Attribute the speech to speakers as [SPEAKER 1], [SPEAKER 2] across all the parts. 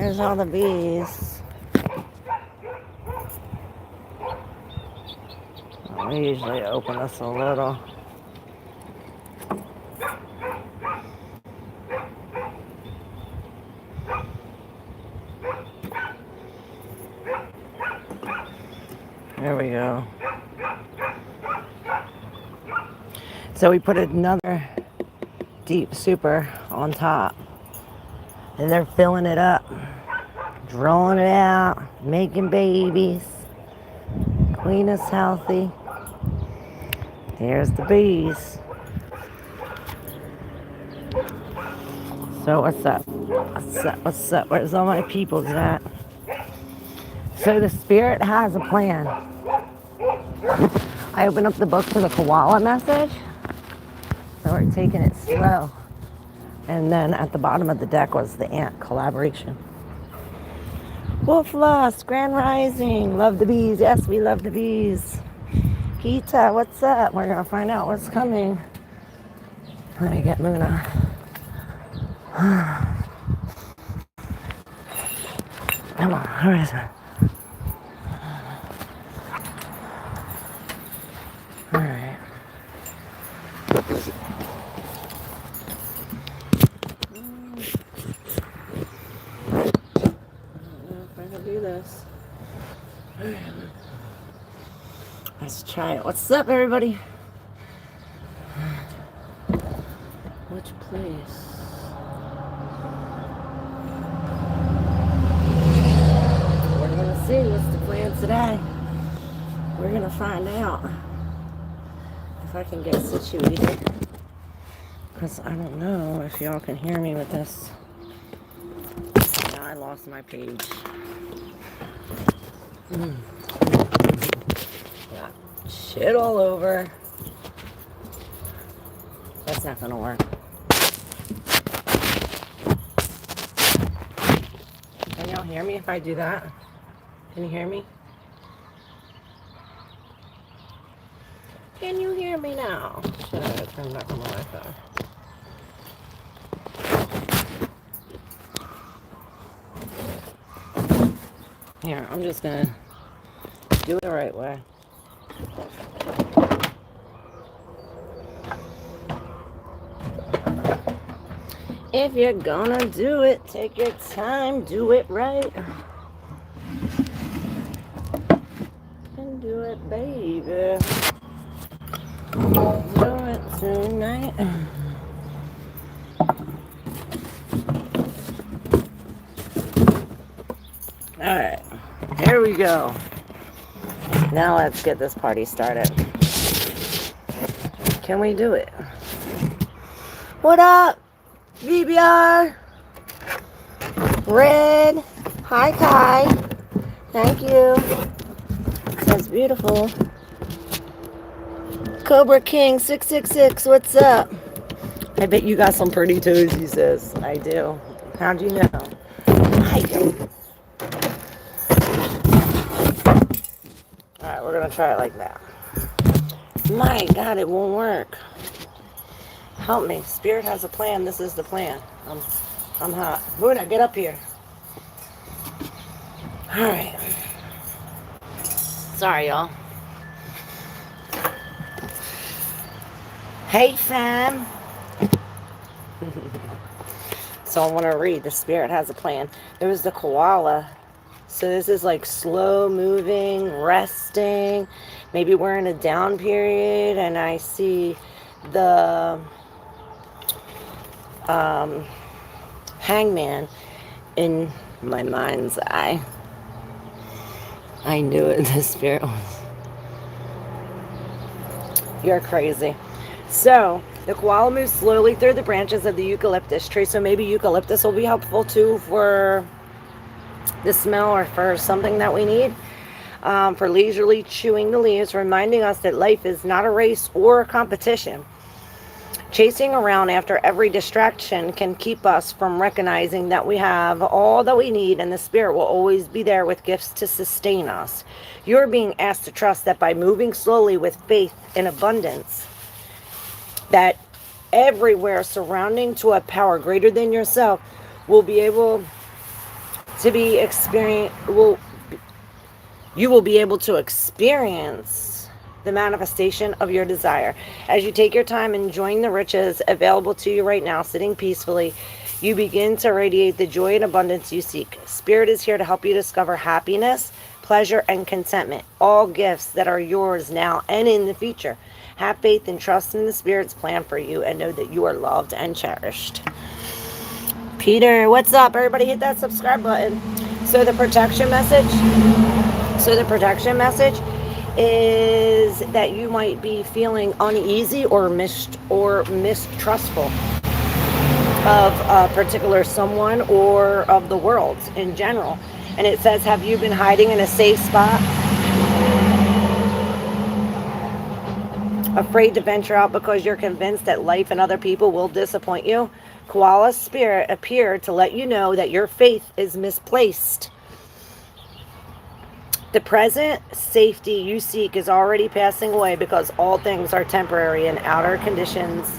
[SPEAKER 1] Here's all the bees. We usually open this a little. There we go. So we put another deep super on top. And they're filling it up. Drawing it out. Making babies. Queen is healthy. Here's the bees. So what's up? What's up? What's up? Where's all my peoples at? So the spirit has a plan. I opened up the book for the koala message. So we're taking it slow. And then at the bottom of the deck was the ant collaboration. Wolf Lost, Grand Rising, love the bees. Yes, we love the bees. Gita, what's up? We're gonna find out what's coming. Let me get Luna. Come on, where is it? All right. Do this. Let's try it. What's up, everybody? Which place? We're gonna see what's the plan today. We're gonna find out if I can get situated. Because I don't know if y'all can hear me with this. Now I lost my page. Got shit all over. That's not gonna work. Can y'all hear me if I do that? Can you hear me? Can you hear me now? Should I turn back on the Wi-Fi? Here, I'm just gonna do it the right way. If you're gonna do it, take your time, do it right. And do it, baby. Do it tonight. Alright, here we go. Now let's get this party started. Can we do it? What up, VBR? Red. Hi, Kai. Thank you. That's beautiful. Cobra King 666, what's up? I bet you got some pretty toes, he says. I do. How'd you know? I do. Alright, we're gonna try it like that. My God, it won't work. Help me. Spirit has a plan. This is the plan. I'm hot. Buddha, get up here. Alright. Sorry, y'all. Hey, fam. So I want to read. The spirit has a plan. There was the koala. So this is like slow moving, resting. Maybe we're in a down period, and I see the hangman in my mind's eye. I knew it. The spirit was. You're crazy. So the koala moves slowly through the branches of the eucalyptus tree. So maybe eucalyptus will be helpful too for the smell or for something that we need. For leisurely chewing the leaves, reminding us that life is not a race or a competition. Chasing around after every distraction can keep us from recognizing that we have all that we need, and the spirit will always be there with gifts to sustain us. You're being asked to trust that by moving slowly with faith in abundance, that everywhere surrounding to a power greater than yourself will be able to be experience you will be able to experience the manifestation of your desire. As you take your time enjoying the riches available to you right now, sitting peacefully, you begin to radiate the joy and abundance you seek. Spirit is here to help you discover happiness, pleasure, and contentment, all gifts that are yours now and in the future. Have faith and trust in the Spirit's plan for you, and know that you are loved and cherished. Peter, what's up? Everybody hit that subscribe button. So the protection message is that you might be feeling uneasy or mistrustful of a particular someone or of the world in general. And it says, have you been hiding in a safe spot? Afraid to venture out because you're convinced that life and other people will disappoint you? Koala spirit appeared to let you know that your faith is misplaced. The present safety you seek is already passing away because all things are temporary and outer conditions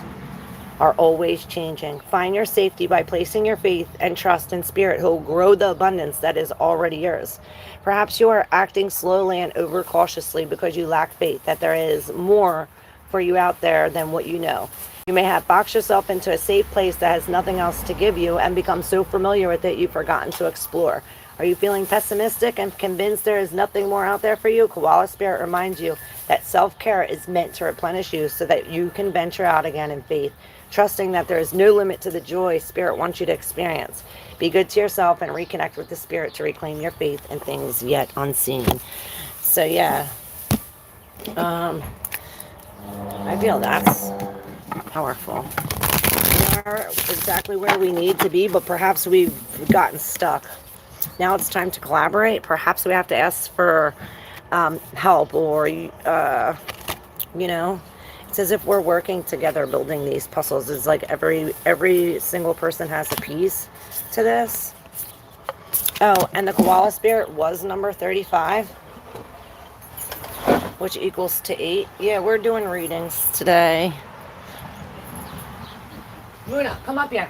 [SPEAKER 1] are always changing. Find your safety by placing your faith and trust in Spirit, who will grow the abundance that is already yours. Perhaps you are acting slowly and overcautiously because you lack faith that there is more for you out there than what you know. You may have boxed yourself into a safe place that has nothing else to give you and become so familiar with it you've forgotten to explore. Are you feeling pessimistic and convinced there is nothing more out there for you? Koala Spirit reminds you that self-care is meant to replenish you so that you can venture out again in faith, trusting that there is no limit to the joy Spirit wants you to experience. Be good to yourself and reconnect with the Spirit to reclaim your faith in things yet unseen. So yeah, I feel that's powerful. We are exactly where we need to be, but perhaps we've gotten stuck. Now it's time to collaborate. Perhaps we have to ask for help, or it's as if we're working together building these puzzles. It's like every single person has a piece to this. Oh, and the koala spirit was number 35, which equals to 8. Yeah, we're doing readings today. Luna, come up here.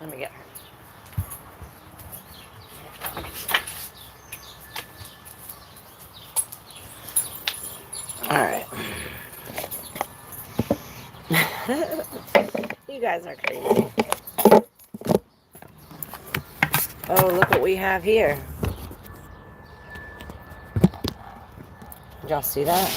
[SPEAKER 1] Let me get her. All right. You guys are crazy. Oh, look what we have here. Did y'all see that?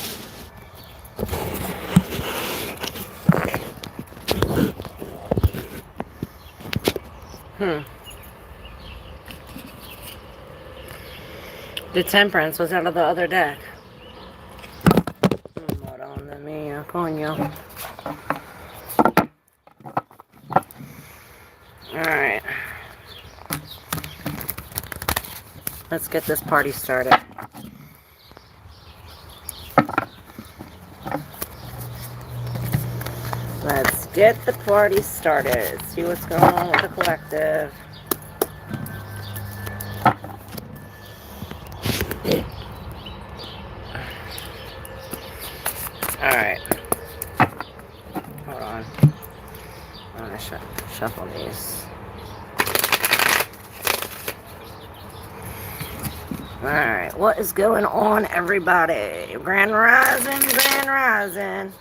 [SPEAKER 1] The Temperance was out of the other deck. Madonna mia, coño. Alright. Let's get this party started. Let's get the party started. See what's going on with the collective. Alright. Hold on. I'm going to shuffle these. Alright. What is going on, everybody? Grand Rising, Grand Rising.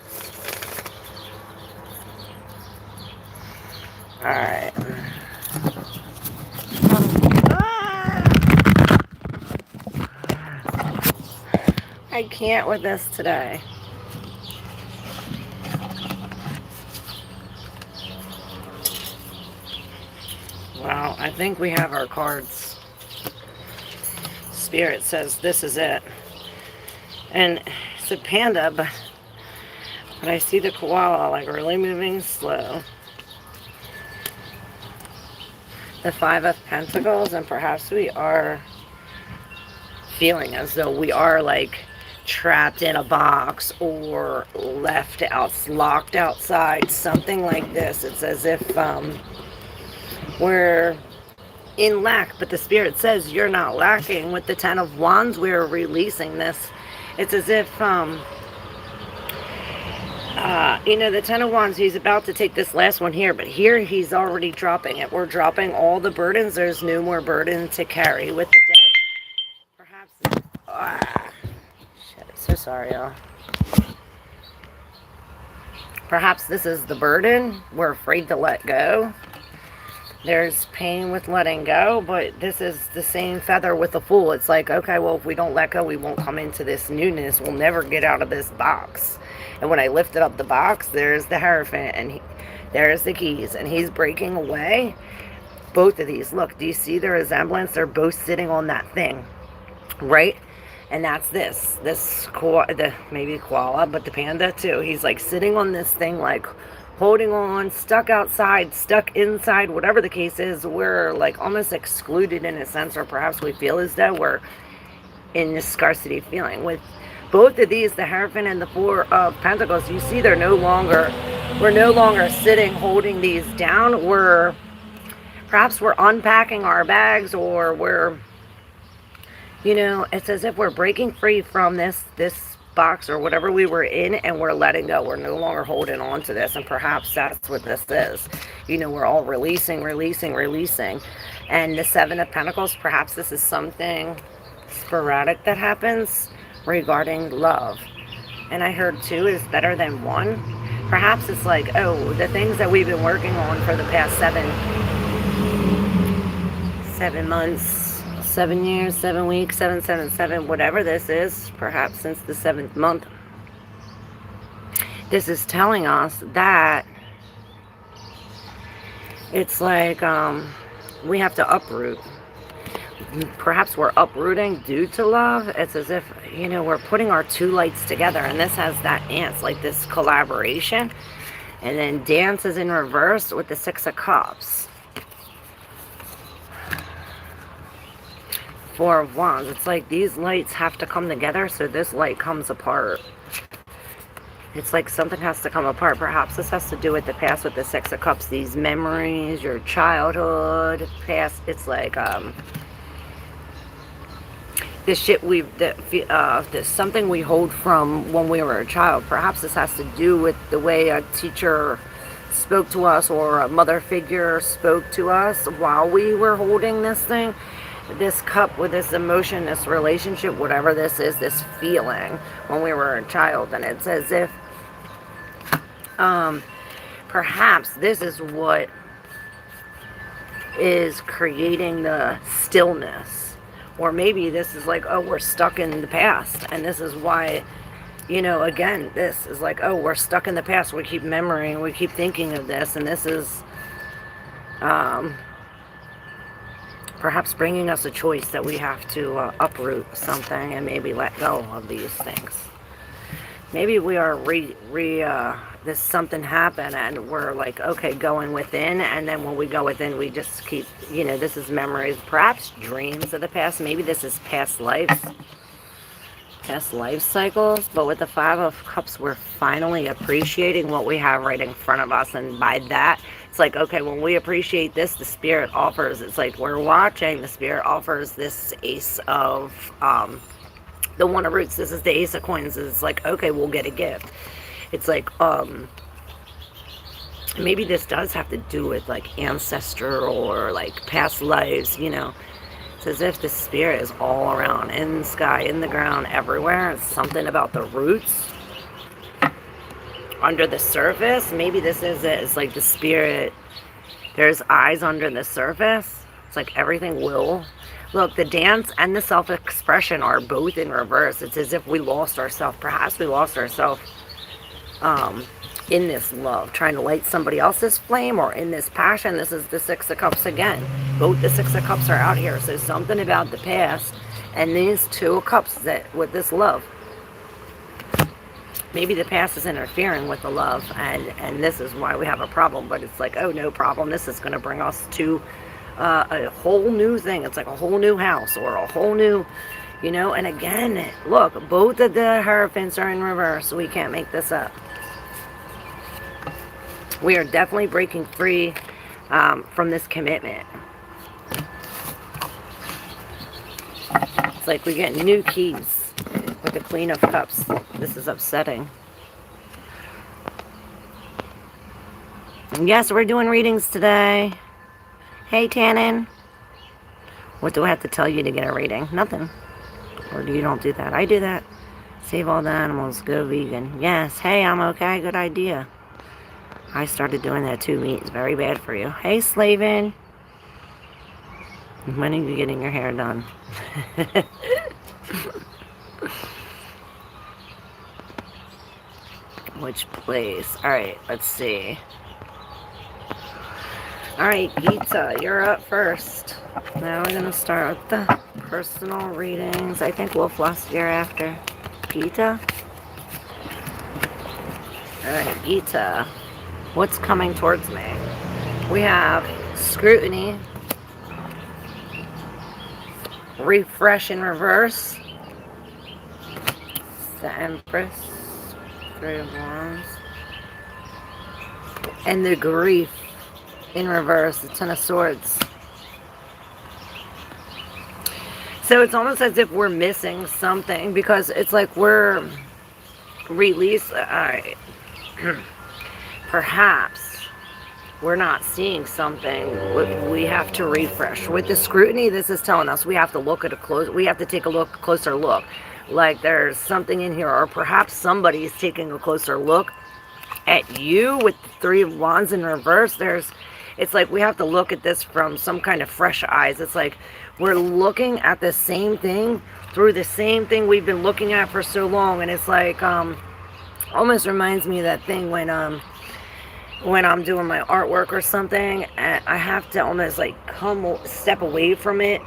[SPEAKER 1] Alright. I can't with this today. Well, I think we have our cards. Spirit says this is it. And it's a panda, but I see the koala like really moving slow. The 5 of Pentacles, and perhaps we are feeling as though we are like trapped in a box or locked outside, something like this. It's as if we're in lack, but the Spirit says you're not lacking. With the 10 of Wands, we're releasing this. It's as if You know, the Ten of Wands, he's about to take this last one here, but here he's already dropping it. We're dropping all the burdens. There's no more burden to carry. With the death, perhaps... shit, so sorry, y'all. Perhaps this is the burden we're afraid to let go. There's pain with letting go, but this is the same feather with the Fool. It's like, okay, well, if we don't let go, we won't come into this newness. We'll never get out of this box. And when I lifted up the box, there's the Hierophant, and there's the keys, and he's breaking away. Both of these, look, do you see the resemblance? They're both sitting on that thing, right? And that's maybe koala, but the panda too. He's like sitting on this thing, like holding on, stuck outside, stuck inside, whatever the case is. We're like almost excluded in a sense, or perhaps we feel as though we're in this scarcity feeling. With both of these, the Hierophant and the Four of Pentacles, you see we're no longer sitting holding these down. Perhaps we're unpacking our bags, or we're, you know, it's as if we're breaking free from this box or whatever we were in, and we're letting go. We're no longer holding on to this, and perhaps that's what this is. You know, we're all releasing. And the Seven of Pentacles, perhaps this is something sporadic that happens regarding love. And I heard two is better than one. Perhaps it's like, oh, the things that we've been working on for the past 7 months, 7 years, 7 weeks, 777, whatever this is, perhaps since the 7th month. This is telling us that it's like we have to uproot. Perhaps we're uprooting due to love. It's as if, you know, we're putting our two lights together, and this has that ants, like this collaboration. And then dance is in reverse with the Six of Cups. Four of Wands. It's like these lights have to come together, so this light comes apart. It's like something has to come apart. Perhaps this has to do with the past with the Six of Cups. These memories, your childhood, past. It's like this shit there's something we hold from when we were a child. Perhaps this has to do with the way a teacher spoke to us, or a mother figure spoke to us while we were holding this thing. This cup with this emotion, this relationship, whatever this is, this feeling when we were a child. And it's as if perhaps this is what is creating the stillness. Or maybe this is like, oh, we're stuck in the past, and this is why, you know, again, this is like, oh, we're stuck in the past. We keep memorying, we keep thinking of this, and this is perhaps bringing us a choice that we have to uproot something and maybe let go of these things. Maybe we are this something happened, and we're like, okay, going within, and then when we go within, we just keep, you know, this is memories, perhaps dreams of the past. Maybe this is past life cycles. But with the Five of Cups, we're finally appreciating what we have right in front of us, and by that, it's like, okay, when we appreciate this, the Spirit offers, it's like we're watching, the Spirit offers this Ace of the One of Roots. This is the Ace of Coins. It's like, okay, we'll get a gift. It's like maybe this does have to do with like ancestral or like past lives, you know. It's as if the Spirit is all around, in the sky, in the ground, everywhere. It's something about the roots under the surface. Maybe this is it. It's like the Spirit, there's eyes under the surface. It's like everything will. Look, the dance and the self-expression are both in reverse. It's as if we lost ourselves. Perhaps we lost ourselves in this love, trying to light somebody else's flame, or in this passion. This is the Six of Cups again. Both the Six of Cups are out here. So something about the past and these Two of Cups that with this love. Maybe the past is interfering with the love, and this is why we have a problem. But it's like, oh, no problem. This is going to bring us to a whole new thing. It's like a whole new house, or a whole new, you know. And again, look, both of the Hierophants are in reverse. We can't make this up. We are definitely breaking free from this commitment. It's like we get new keys with the Queen of Cups. This is upsetting. Yes, we're doing readings today. Hey, Tannen. What do I have to tell you to get a reading? Nothing. Or you don't do that? I do that. Save all the animals. Go vegan. Yes. Hey, I'm okay. Good idea. I started doing that too. Meat is very bad for you. Hey, Slavin. When are you getting your hair done? Which place? Alright, let's see. Alright, Gita, you're up first. Now we're going to start with the personal readings. I think Wolf lost year after. Gita? Alright, Gita. What's coming towards me? We have scrutiny, refresh in reverse, the Empress, Three of Wands, and the grief in reverse, the Ten of Swords. So it's almost as if we're missing something, because it's like we're released. Alright. Perhaps we're not seeing something. We have to refresh. With the scrutiny, this is telling us we have to look at we have to take a closer look. Like there's something in here, or perhaps somebody is taking a closer look at you with the Three of Wands in reverse. It's like we have to look at this from some kind of fresh eyes. It's like we're looking at the same thing through the same thing we've been looking at for so long. And it's like, almost reminds me of that thing when I'm doing my artwork or something, and I have to almost like step away from it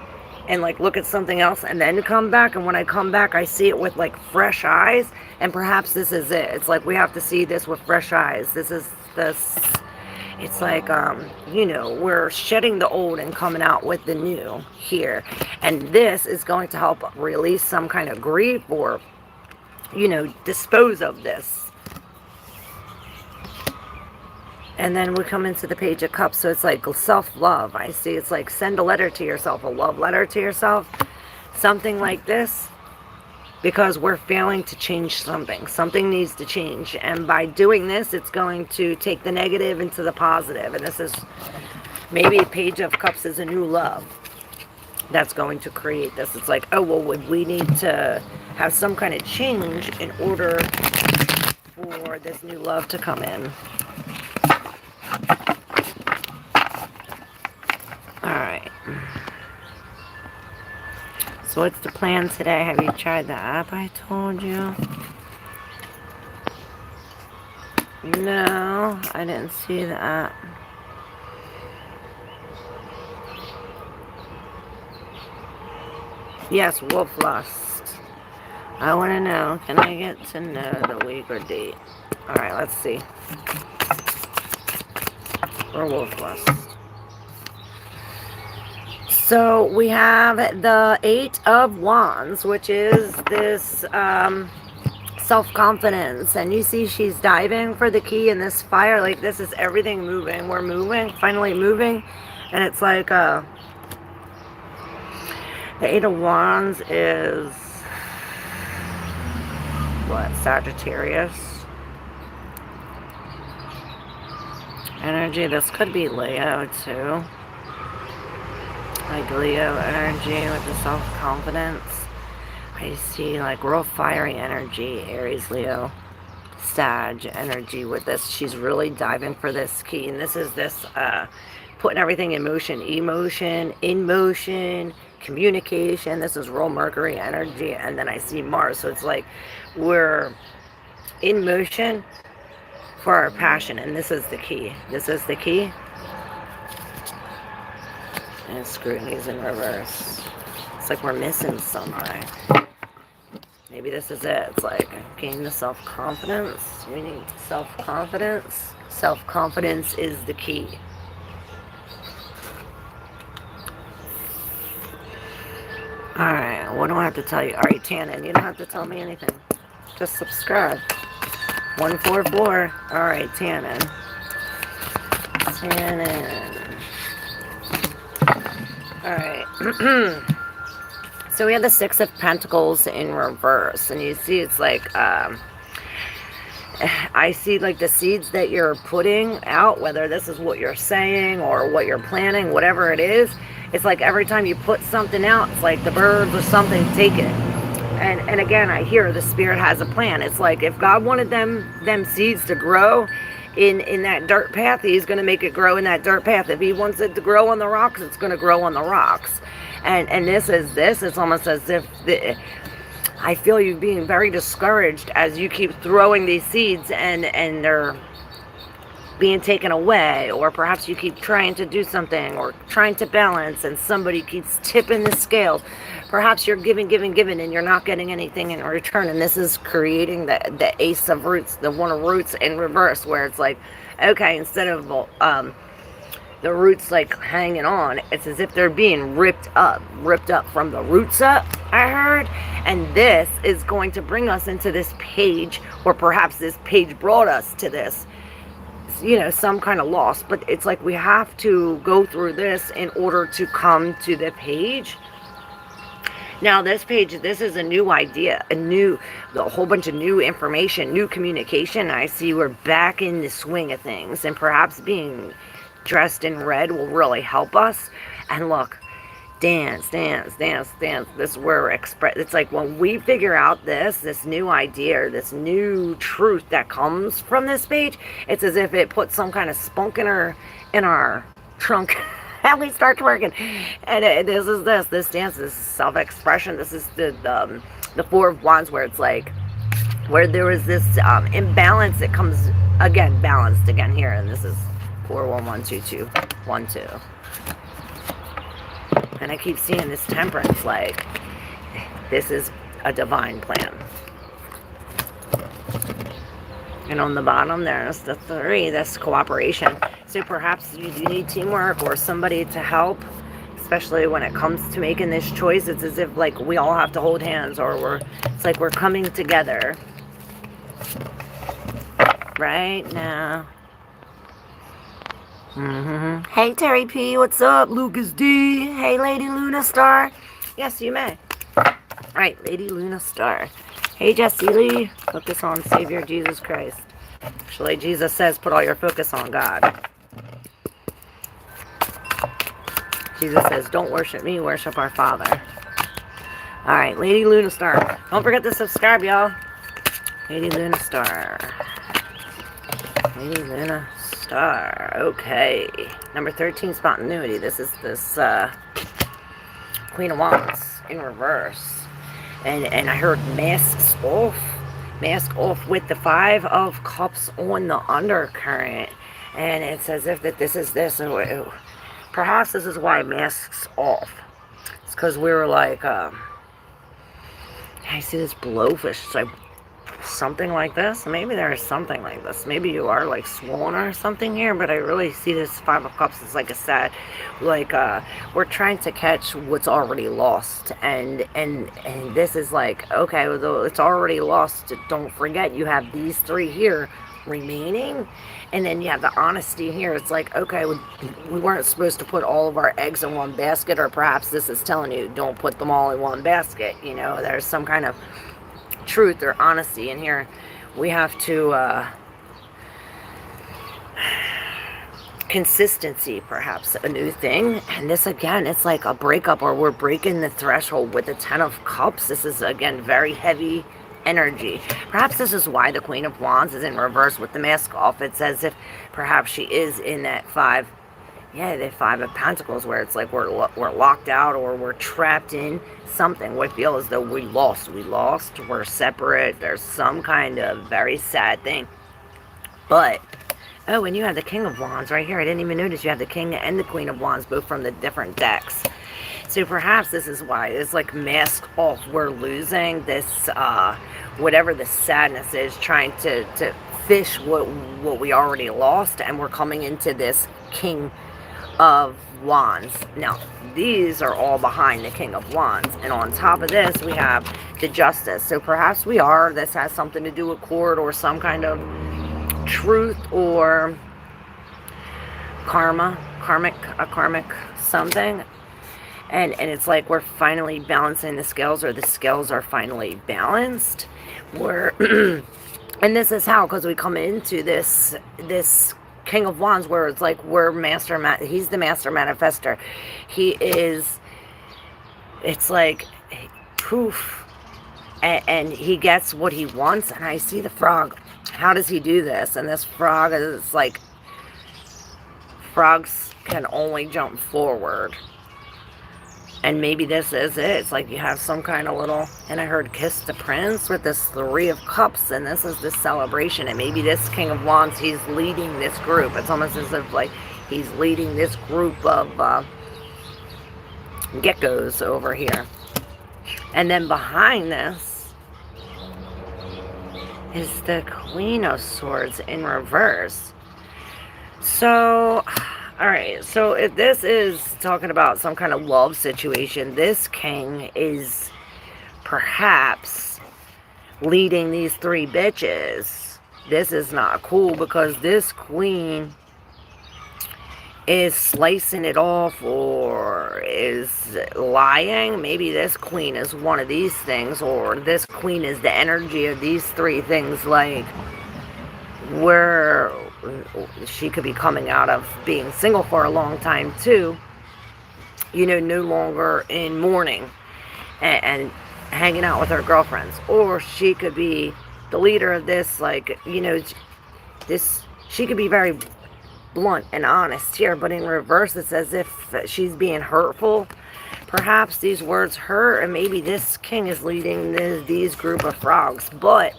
[SPEAKER 1] and like look at something else and then come back. And when I come back, I see it with like fresh eyes. And perhaps this is it. It's like we have to see this with fresh eyes. It's like, you know, we're shedding the old and coming out with the new here. And this is going to help release some kind of grief, or, you know, dispose of this. And then we come into the Page of Cups, so it's like self-love. I see it's like send a letter to yourself, a love letter to yourself, something like this, because we're failing to change something. Something needs to change, and by doing this, it's going to take the negative into the positive. And this is, maybe Page of Cups is a new love that's going to create this. It's like, oh, well, would we need to have some kind of change in order for this new love to come in? Alright. So what's the plan today? Have you tried the app I told you? No, I didn't see the app. Yes, Wolf Lust. I want to know. Can I get to know the week or date? Alright, let's see. Or Wolf Lust. So we have the Eight of Wands, which is this self-confidence. And you see she's diving for the key in this fire. Like this is everything moving. We're moving, finally moving. And it's like the Eight of Wands is what? Sagittarius energy. This could be Leo too. Like Leo energy with the self-confidence. I see like real fiery energy, Aries, Leo, Sag energy with this. She's really diving for this key. And this is this putting everything in motion. Emotion, in motion, communication. This is real Mercury energy. And then I see Mars. So it's like we're in motion for our passion. And this is the key. This is the key. And scrutiny's in reverse. It's like we're missing something. Maybe this is it. It's like gain the self-confidence. We need self-confidence. Self-confidence is the key. Alright, what do I have to tell you? Alright, Tannen, you don't have to tell me anything. Just subscribe. 144. Alright, Tannen. Tannen. Alright. So we have the Six of Pentacles in reverse. And you see it's like, I see like the seeds that you're putting out, whether this is what you're saying or what you're planning, whatever it is. It's like every time you put something out, it's like the birds or something take it. And again, I hear the spirit has a plan. It's like if God wanted them seeds to grow in that dirt path, he's going to make it grow in that dirt path. If he wants it to grow on the rocks, it's going to grow on the rocks. And this. It's almost as if I feel you being very discouraged as you keep throwing these seeds and they're being taken away, or perhaps you keep trying to do something or trying to balance and somebody keeps tipping the scales. Perhaps you're giving and you're not getting anything in return, and this is creating the ace of roots, the one of roots in reverse, where it's like, okay, instead of the roots like hanging on, it's as if they're being ripped up from the roots up, I heard. And this is going to bring us into this page, or perhaps this page brought us to this, you know, some kind of loss. But it's like we have to go through this in order to come to the page. Now this page, this is a new idea, a whole bunch of new information, new communication. I see we're back in the swing of things, and perhaps being dressed in red will really help us. And look, dance. This is where we're it's like when we figure out this new idea, this new truth that comes from this page, it's as if it puts some kind of spunk in our trunk. And we start twerking. And this dance, this is self-expression. This is the Four of Wands, where it's like, where there was this imbalance that comes again, balanced again here. And this is 4-1-1-2-2-1-2. And I keep seeing this temperance, like, this is a divine plan. And on the bottom there's the 3, that's cooperation. So perhaps you need teamwork or somebody to help, especially when it comes to making this choice. It's as if like we all have to hold hands, or it's like we're coming together right now. Hey Terry P, what's up? Lucas D. Hey Lady Luna Star. Yes, you may. Right, Lady Luna Star. Hey Jessie Lee, focus on Savior Jesus Christ. Actually, Jesus says put all your focus on God. Jesus says don't worship me, worship our Father. Alright, Lady Luna Star. Don't forget to subscribe, y'all. Lady Luna Star. Lady Luna Star. Okay. Number 13, spontaneity. This is this Queen of Wands in reverse. And I heard masks off. Mask off with the 5 of Cups on the undercurrent. And it's as if that this is this. Perhaps this is why masks off. It's because we were like, I see this blowfish. It's like something like this. Maybe there is something like this. Maybe you are like swollen or something here, but I really see this 5 of Cups as like a sad, like we're trying to catch what's already lost, and this is like, okay, well, it's already lost. Don't forget you have these 3 here remaining, and then you have the honesty here. It's like, okay, we weren't supposed to put all of our eggs in one basket, or perhaps this is telling you don't put them all in one basket. You know, there's some kind of truth or honesty in here. We have to consistency, perhaps a new thing. And this again, it's like a breakup, or we're breaking the threshold with the 10 of Cups. This is again very heavy energy. Perhaps this is why the Queen of Wands is in reverse with the mask off. It's as if perhaps she is in that 5, the 5 of Pentacles, where it's like we're locked out, or we're trapped in something. We feel as though we lost, we're separate. There's some kind of very sad thing. But oh, and you have the King of Wands right here. I didn't even notice you have the King and the Queen of Wands, both from the different decks. So perhaps this is why it's like mask off. We're losing this, whatever the sadness is, trying to fish what we already lost, and we're coming into this King of Wands. Now, these are all behind the King of Wands, and on top of this, we have the Justice. So perhaps this has something to do with court, or some kind of truth, or karmic something. And it's like we're finally balancing the scales, or the scales are finally balanced. We're And this is how, because we come into this King of Wands where it's like he's the master manifester. He is, it's like, poof, and he gets what he wants. And I see the frog. How does he do this? And this frog is like, frogs can only jump forward. And maybe this is it. It's like you have some kind of little, and I heard kiss the prince with this 3 of cups, and this is this celebration. And maybe this King of Wands, he's leading this group. It's almost as if like he's leading this group of geckos over here. And then behind this is the Queen of Swords in reverse. So, alright, so if this is talking about some kind of love situation, this king is perhaps leading these 3 bitches. This is not cool because this queen is slicing it off or is lying. Maybe this queen is one of these things, or this queen is the energy of these 3 things, like where she could be coming out of being single for a long time too, you know, no longer in mourning and hanging out with her girlfriends. Or she could be the leader of this, like, you know, this, she could be very blunt and honest here, but in reverse it's as if she's being hurtful. Perhaps these words hurt, and maybe this king is leading these group of frogs. But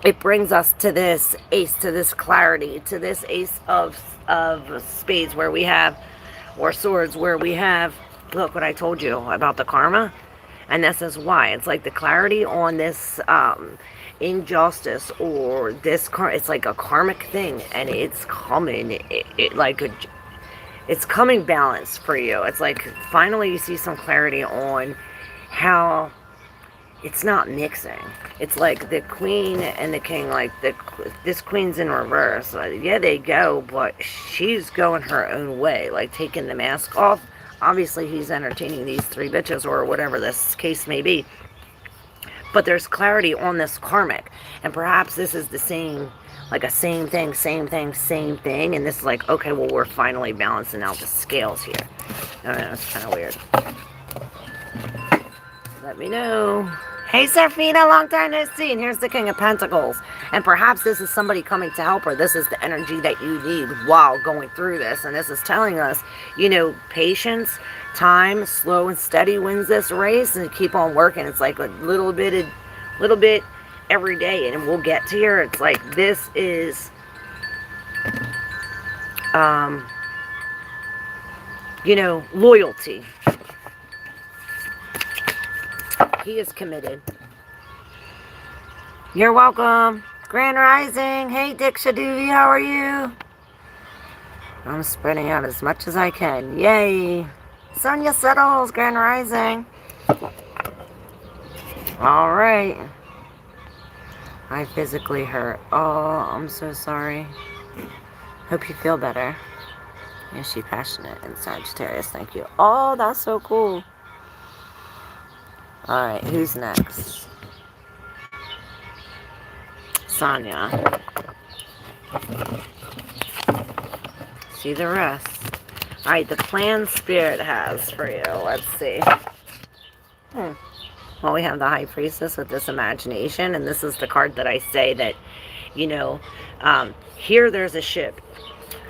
[SPEAKER 1] it brings us to this ace, to this clarity, to this ace of spades where we have, or swords, where we have, look what I told you about the karma. And this is why. It's like the clarity on this injustice, or this, it's like a karmic thing, and it's coming, it's coming balanced for you. It's like finally you see some clarity on how it's not mixing. It's like the queen and the king, like this queen's in reverse. Yeah, they go, but she's going her own way, like taking the mask off. Obviously, he's entertaining these 3 bitches, or whatever this case may be. But there's clarity on this karmic. And perhaps this is the same, like a same thing, same thing, same thing. And this is like, okay, well, we're finally balancing out the scales here. I don't know, it's kind of weird. Let me know. Hey, Serafina, long time no see. And here's the King of Pentacles. And perhaps this is somebody coming to help her. This is the energy that you need while going through this. And this is telling us, you know, patience, time, slow and steady wins this race. And keep on working. It's like a little bit every day. And we'll get to here. It's like this is, you know, loyalty. He is committed. You're welcome. Grand Rising. Hey, Dick Shadoovy, how are you? I'm spreading out as much as I can. Yay. Sonia Settles, Grand Rising. All right. I physically hurt. Oh, I'm so sorry. Hope you feel better. Is she passionate in Sagittarius? Thank you. Oh, that's so cool. Alright, who's next? Sonia. See the rest. Alright, the plan Spirit has for you. Let's see. Well, we have the High Priestess with this imagination, and this is the card that I say that, you know, here there's a ship.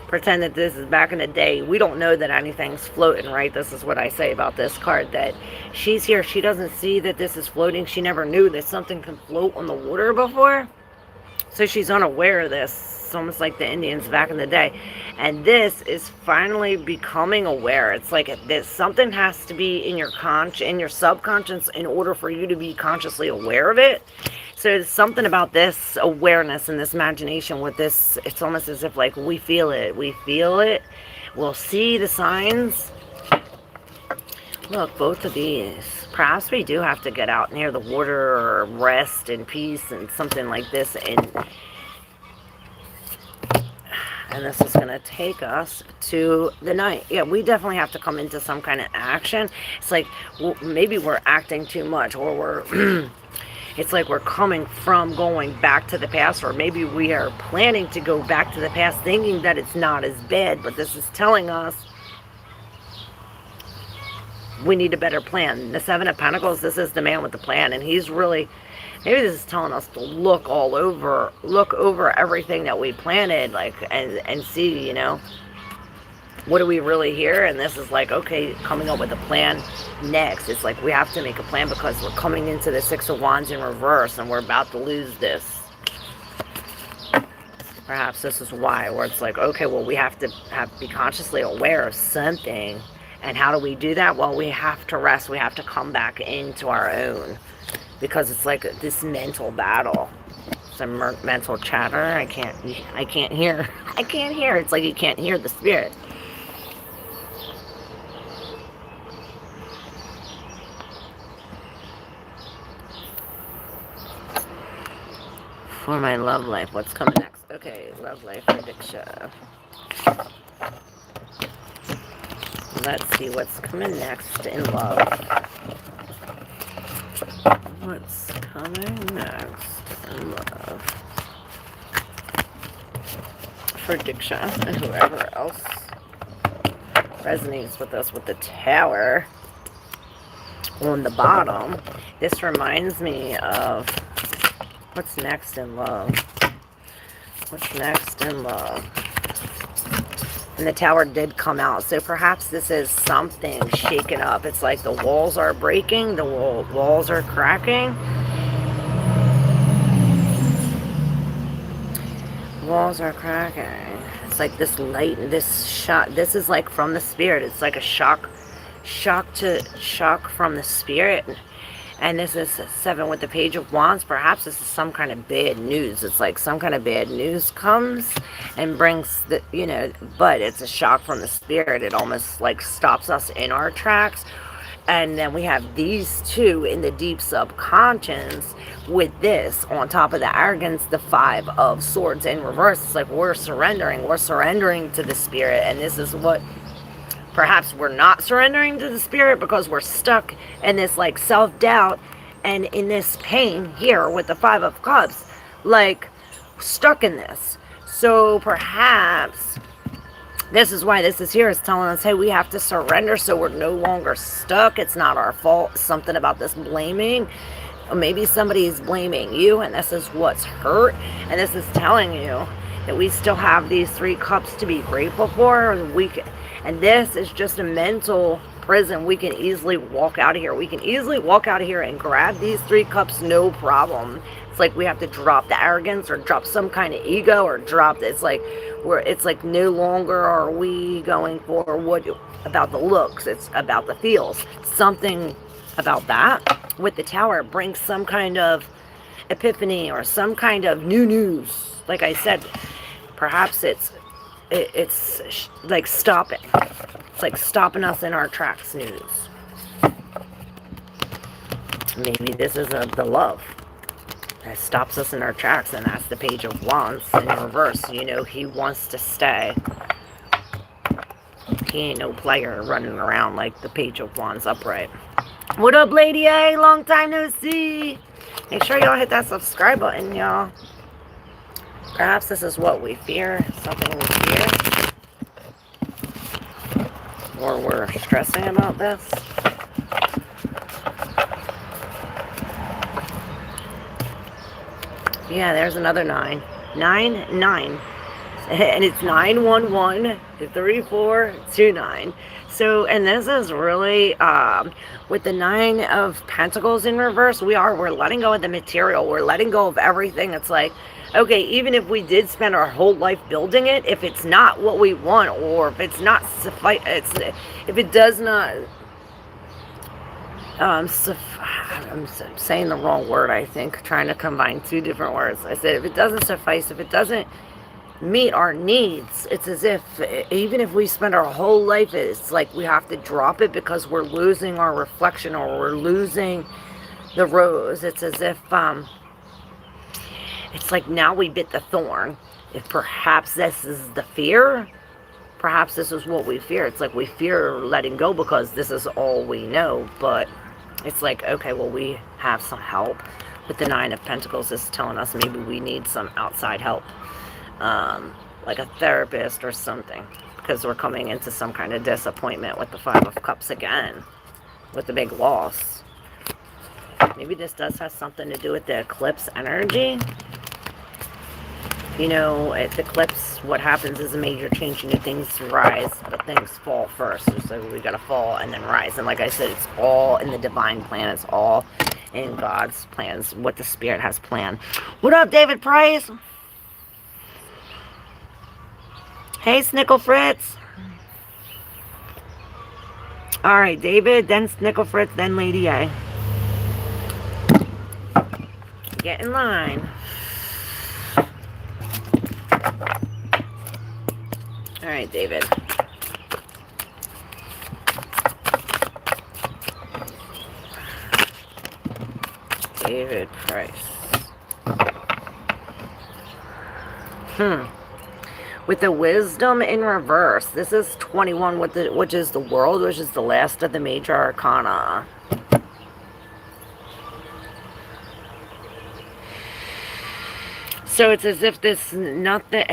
[SPEAKER 1] Pretend that this is back in the day. We don't know that anything's floating, right? This is what I say about this card, that she's here. She doesn't see that this is floating. She never knew that something can float on the water before. So she's unaware of this. It's almost like the Indians back in the day. And this is finally becoming aware. It's like this, something has to be in your subconscious in order for you to be consciously aware of it. So there's something about this awareness and this imagination with this. It's almost as if like we feel it. We feel it. We'll see the signs. Look, both of these. Perhaps we do have to get out near the water or rest in peace and something like this. And this is going to take us to the night. Yeah, we definitely have to come into some kind of action. It's like, well, maybe we're acting too much, or we're It's like we're coming from going back to the past, or maybe we are planning to go back to the past thinking that it's not as bad, but this is telling us we need a better plan. The Seven of Pentacles, this is the man with the plan, and he's really, maybe this is telling us to look over everything that we planted, like, and see, you know, what do we really hear? And this is like, okay, coming up with a plan next. It's like we have to make a plan because we're coming into the Six of Wands in reverse and we're about to lose this. Perhaps this is why, where it's like, okay, well, we have to be consciously aware of something. And how do we do that? Well, we have to rest. We have to come back into our own, because it's like this mental battle. Some mental chatter. I can't hear. I can't hear. It's like you can't hear the spirit. For my love life, what's coming next? Okay, love life prediction. Let's see what's coming next in love. What's coming next in love? Prediction. And whoever else resonates with us with the Tower on the bottom. This reminds me of what's next in love. What's next in love? And the Tower did come out. So perhaps this is something shaken up. It's like the walls are breaking. The walls are cracking. Walls are cracking. It's like this light, this shock. This is like from the spirit. It's like a shock from the spirit. And this is 7 with the Page of Wands. Perhaps this is some kind of bad news. It's like some kind of bad news comes and brings the, you know, but it's a shock from the spirit. It almost like stops us in our tracks. And then we have these two in the deep subconscious with this on top of the arrogance, the 5 of Swords in reverse. It's like we're surrendering to the spirit. And this is what, perhaps we're not surrendering to the spirit because we're stuck in this like self-doubt and in this pain here with the 5 of Cups, like stuck in this. So perhaps this is why this is here. It's telling us, hey, we have to surrender so we're no longer stuck. It's not our fault. Something about this blaming. Or maybe somebody's blaming you and this is what's hurt. And this is telling you that we still have these 3 cups to be grateful for. And this is just a mental prison. We can easily walk out of here. We can easily walk out of here and grab these 3 cups, no problem. It's like we have to drop the arrogance or drop some kind of ego or drop, it's like no longer are we going for what about the looks. It's about the feels. Something about that with the Tower brings some kind of epiphany or some kind of new news. Like I said, perhaps it's like stopping. It's like stopping us in our tracks news. Maybe this is the love that stops us in our tracks, and that's the Page of Wands in reverse. You know, he wants to stay. He ain't no player running around like the Page of Wands upright. What up, Lady A? Long time no see. Make sure y'all hit that subscribe button, y'all. Perhaps this is what we fear, something we fear, or we're stressing about this. Yeah, there's another 9. 9, 9. And it's 911 3429. So, and this is really, with the 9 of Pentacles in reverse, we're letting go of the material. We're letting go of everything. It's like, okay, even if we did spend our whole life building it, if it's not what we want, or if it's not if it does not, I'm saying the wrong word, I think, trying to combine 2 different words. I said, if it doesn't suffice, if it doesn't meet our needs, it's as if, even if we spend our whole life, it's like we have to drop it because we're losing our reflection or we're losing the rose. It's as if, it's like now we bit the thorn. If perhaps this is the fear, perhaps this is what we fear. It's like we fear letting go because this is all we know. But it's like, okay, well, we have some help. with the Nine of Pentacles is telling us maybe we need some outside help, like a therapist or something, because we're coming into some kind of disappointment with the Five of Cups again, with the big loss. Maybe this does have something to do with the eclipse energy. You know, at the eclipse, what happens is a major change. You know, things rise, but things fall first. So we gotta fall and then rise. And like I said, it's all in the divine plan. It's all in God's plans, what the Spirit has planned. What up, David Price? Hey, Snickle Fritz. Alright, David, then Snickle Fritz, then Lady A. Get in line. Alright, David. David Price. With the wisdom in reverse, this is 21, which is the world, which is the last of the major arcana. So it's as if this, nothing,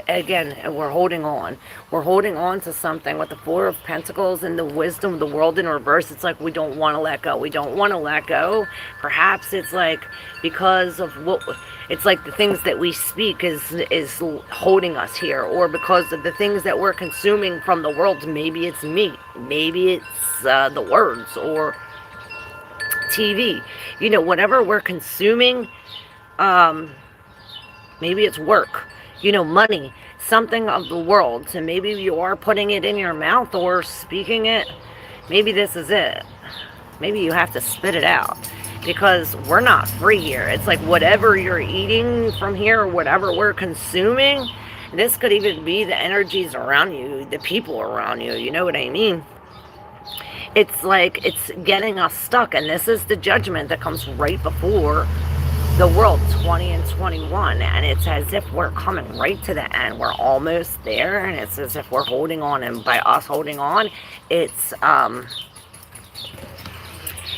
[SPEAKER 1] again, we're holding on. We're holding on to something with the Four of Pentacles and the wisdom of the world in reverse. It's like we don't want to let go. We don't want to let go. Perhaps it's like because of what, it's like the things that we speak is holding us here. Or because of the things that we're consuming from the world. Maybe it's meat. Maybe it's the words or TV. You know, whatever we're consuming, maybe it's work, you know, money, something of the world. So maybe you are putting it in your mouth or speaking it. Maybe this is it. Maybe you have to spit it out, because we're not free here. It's like whatever you're eating from here, or whatever we're consuming, this could even be the energies around you, the people around you, you know what I mean? It's like it's getting us stuck, and this is the judgment that comes right before the world, 20 and 21, and it's as if we're coming right to the end. We're almost there, and it's as if we're holding on, and by us holding on, it's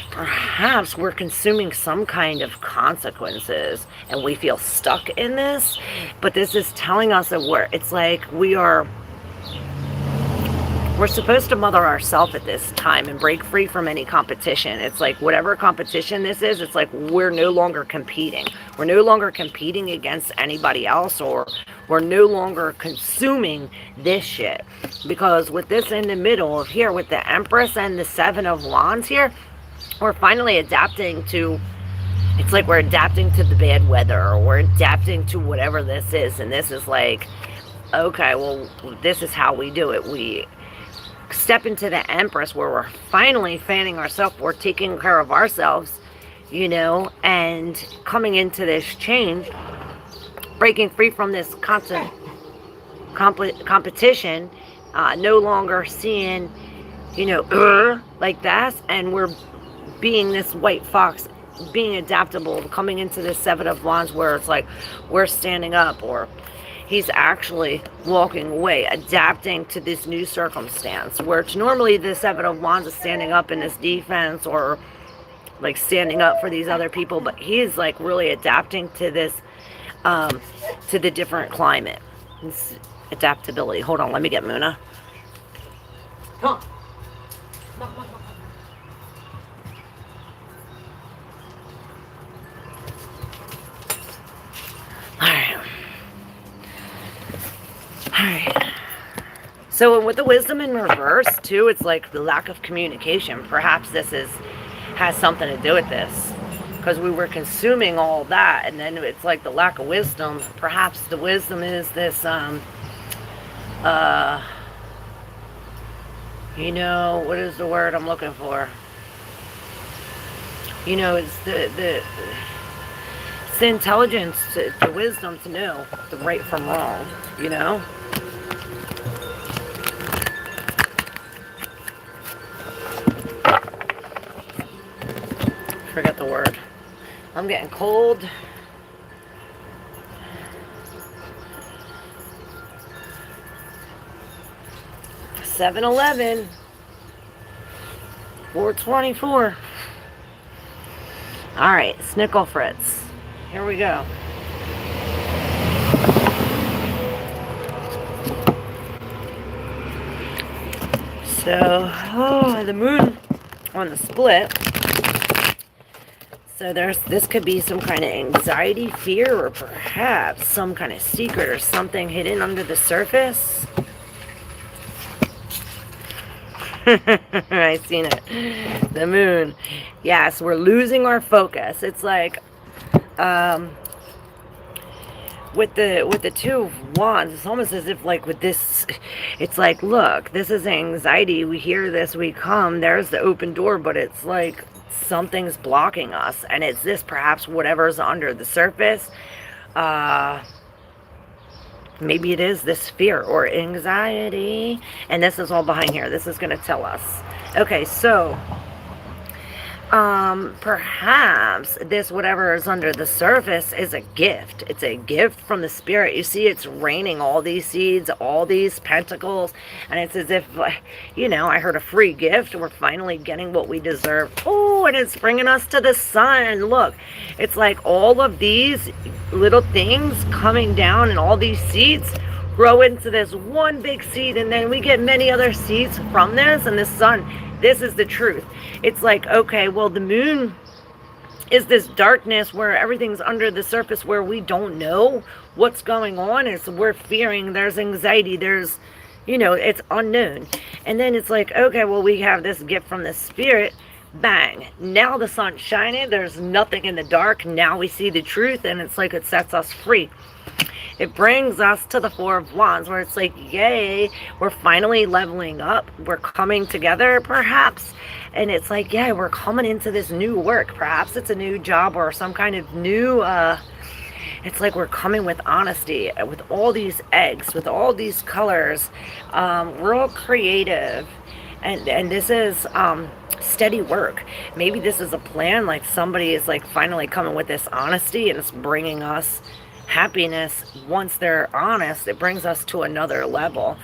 [SPEAKER 1] perhaps we're consuming some kind of consequences, and we feel stuck in this. But this is telling us that it's like we're supposed to mother ourselves at this time and break free from any competition. It's like whatever competition this is, it's like we're no longer competing. We're no longer competing against anybody else, or we're no longer consuming this shit. Because with this in the middle of here, with the Empress and the Seven of Wands here, we're finally adapting to, it's like we're adapting to the bad weather, or we're adapting to whatever this is. And this is like, okay, well, this is how we do it. We step into the Empress, where we're finally fanning ourselves, we're taking care of ourselves, you know, and coming into this change, breaking free from this constant competition, no longer seeing, you know, like that, and we're being this white fox, being adaptable, coming into this Seven of Wands, where it's like we're standing up, or he's actually walking away, adapting to this new circumstance, where it's normally the Seven of Wands is standing up in this defense, or like standing up for these other people, but he's like really adapting to this, to the different climate. It's adaptability. Hold on, let me get Muna. Come on. Alright, so with the wisdom in reverse too, it's like the lack of communication. Perhaps this has something to do with this, because we were consuming all that, and then it's like the lack of wisdom. Perhaps the wisdom is this, you know, what is the word I'm looking for? You know, it's the intelligence, the wisdom to know the right from wrong, you know? Forget the word. I'm getting cold. $7-11. 424. All right, Snickle Fritz. Here we go. So, the moon on the split. So this could be some kind of anxiety, fear, or perhaps some kind of secret or something hidden under the surface. I seen it. The moon. Yes, we're losing our focus. It's like with the two of wands, it's almost as if like with this, it's like, look, this is anxiety. We hear this, we come, there's the open door, but it's like something's blocking us, and it's this perhaps whatever's under the surface. Maybe it is this fear or anxiety, and this is all behind here. This is going to tell us. Okay, so perhaps this whatever is under the surface is a gift. It's a gift from the spirit. You see, it's raining all these seeds, all these pentacles, and it's as if, you know, I heard a free gift. We're finally getting what we deserve. Oh, and it's bringing us to the sun. Look, it's like all of these little things coming down, and all these seeds grow into this one big seed, and then we get many other seeds from this, and the sun. This is the truth. It's like, okay, well, the moon is this darkness where everything's under the surface, where we don't know what's going on. It's we're fearing, there's anxiety, there's, you know, it's unknown. And then it's like, okay, well, we have this gift from the spirit. Bang. Now the sun's shining. There's nothing in the dark. Now we see the truth, and it's like it sets us free. It brings us to the Four of Wands, where it's like, yay, we're finally leveling up. We're coming together, perhaps. And it's like, yeah, we're coming into this new work. Perhaps it's a new job or some kind of new, it's like we're coming with honesty, with all these eggs, with all these colors, real creative. And this is steady work. Maybe this is a plan, like somebody is like finally coming with this honesty, and it's bringing us happiness. Once they're honest, it brings us to another level.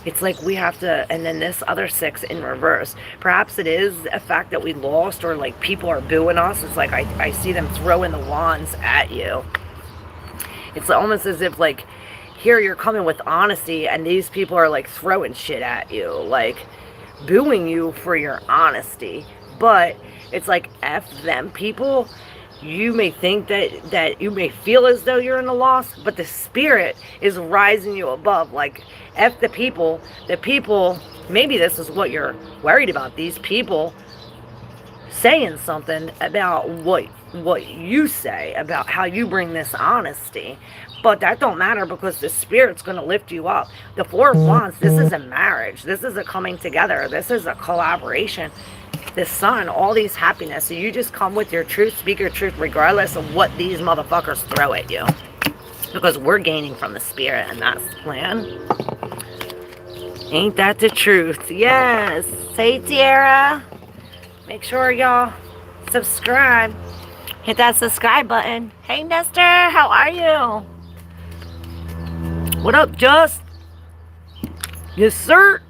[SPEAKER 1] It's like we have to, and then this other six in reverse. Perhaps it is a fact that we lost, or like people are booing us. It's like I see them throwing the wands at you. It's almost as if like here you're coming with honesty, and these people are like throwing shit at you, like booing you for your honesty. But it's like F them people. You may think that you may feel as though you're in a loss, but the spirit is rising you above. Like, F the people. The people, maybe this is what you're worried about. These people saying something about what you say, about how you bring this honesty. But that don't matter, because the spirit's going to lift you up. The Four of Wands, this is a marriage. This is a coming together. This is a collaboration. The sun, all these happiness. So you just come with your truth, speak your truth, regardless of what these motherfuckers throw at you. Because we're gaining from the spirit, and that's the plan. Ain't that the truth? Yes. Hey, Tiara. Make sure y'all subscribe. Hit that subscribe button. Hey, Nestor. How are you? What up, Just? Yes, sir.